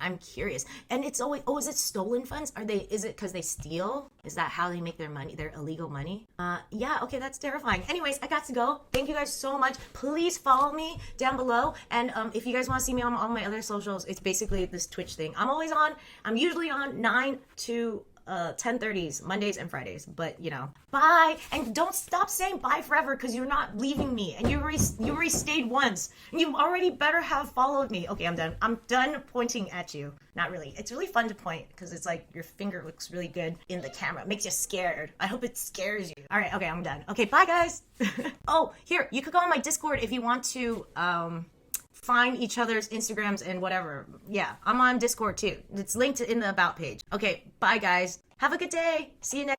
I'm curious. And it's always, is it stolen funds? Is it because they steal? Is that how they make their money, their illegal money? Yeah, okay, that's terrifying. Anyways, I got to go. Thank you guys so much. Please follow me down below. And if you guys want to see me on all my other socials, it's basically this Twitch thing. I'm usually on 9 to 10:30s, Mondays and Fridays, but you know, bye. And don't stop saying bye forever because you're not leaving me and you already stayed once and you already better have followed me. Okay, I'm done pointing at you. Not really. It's really fun to point because it's like your finger looks really good in the camera. It makes you scared. I hope it scares you. All right, okay, I'm done. Okay, bye guys. Oh, here, you could go on my Discord if you want to find each other's Instagrams and whatever. Yeah, I'm on Discord too. It's linked in the about page. Okay, bye guys. Have a good day. See you next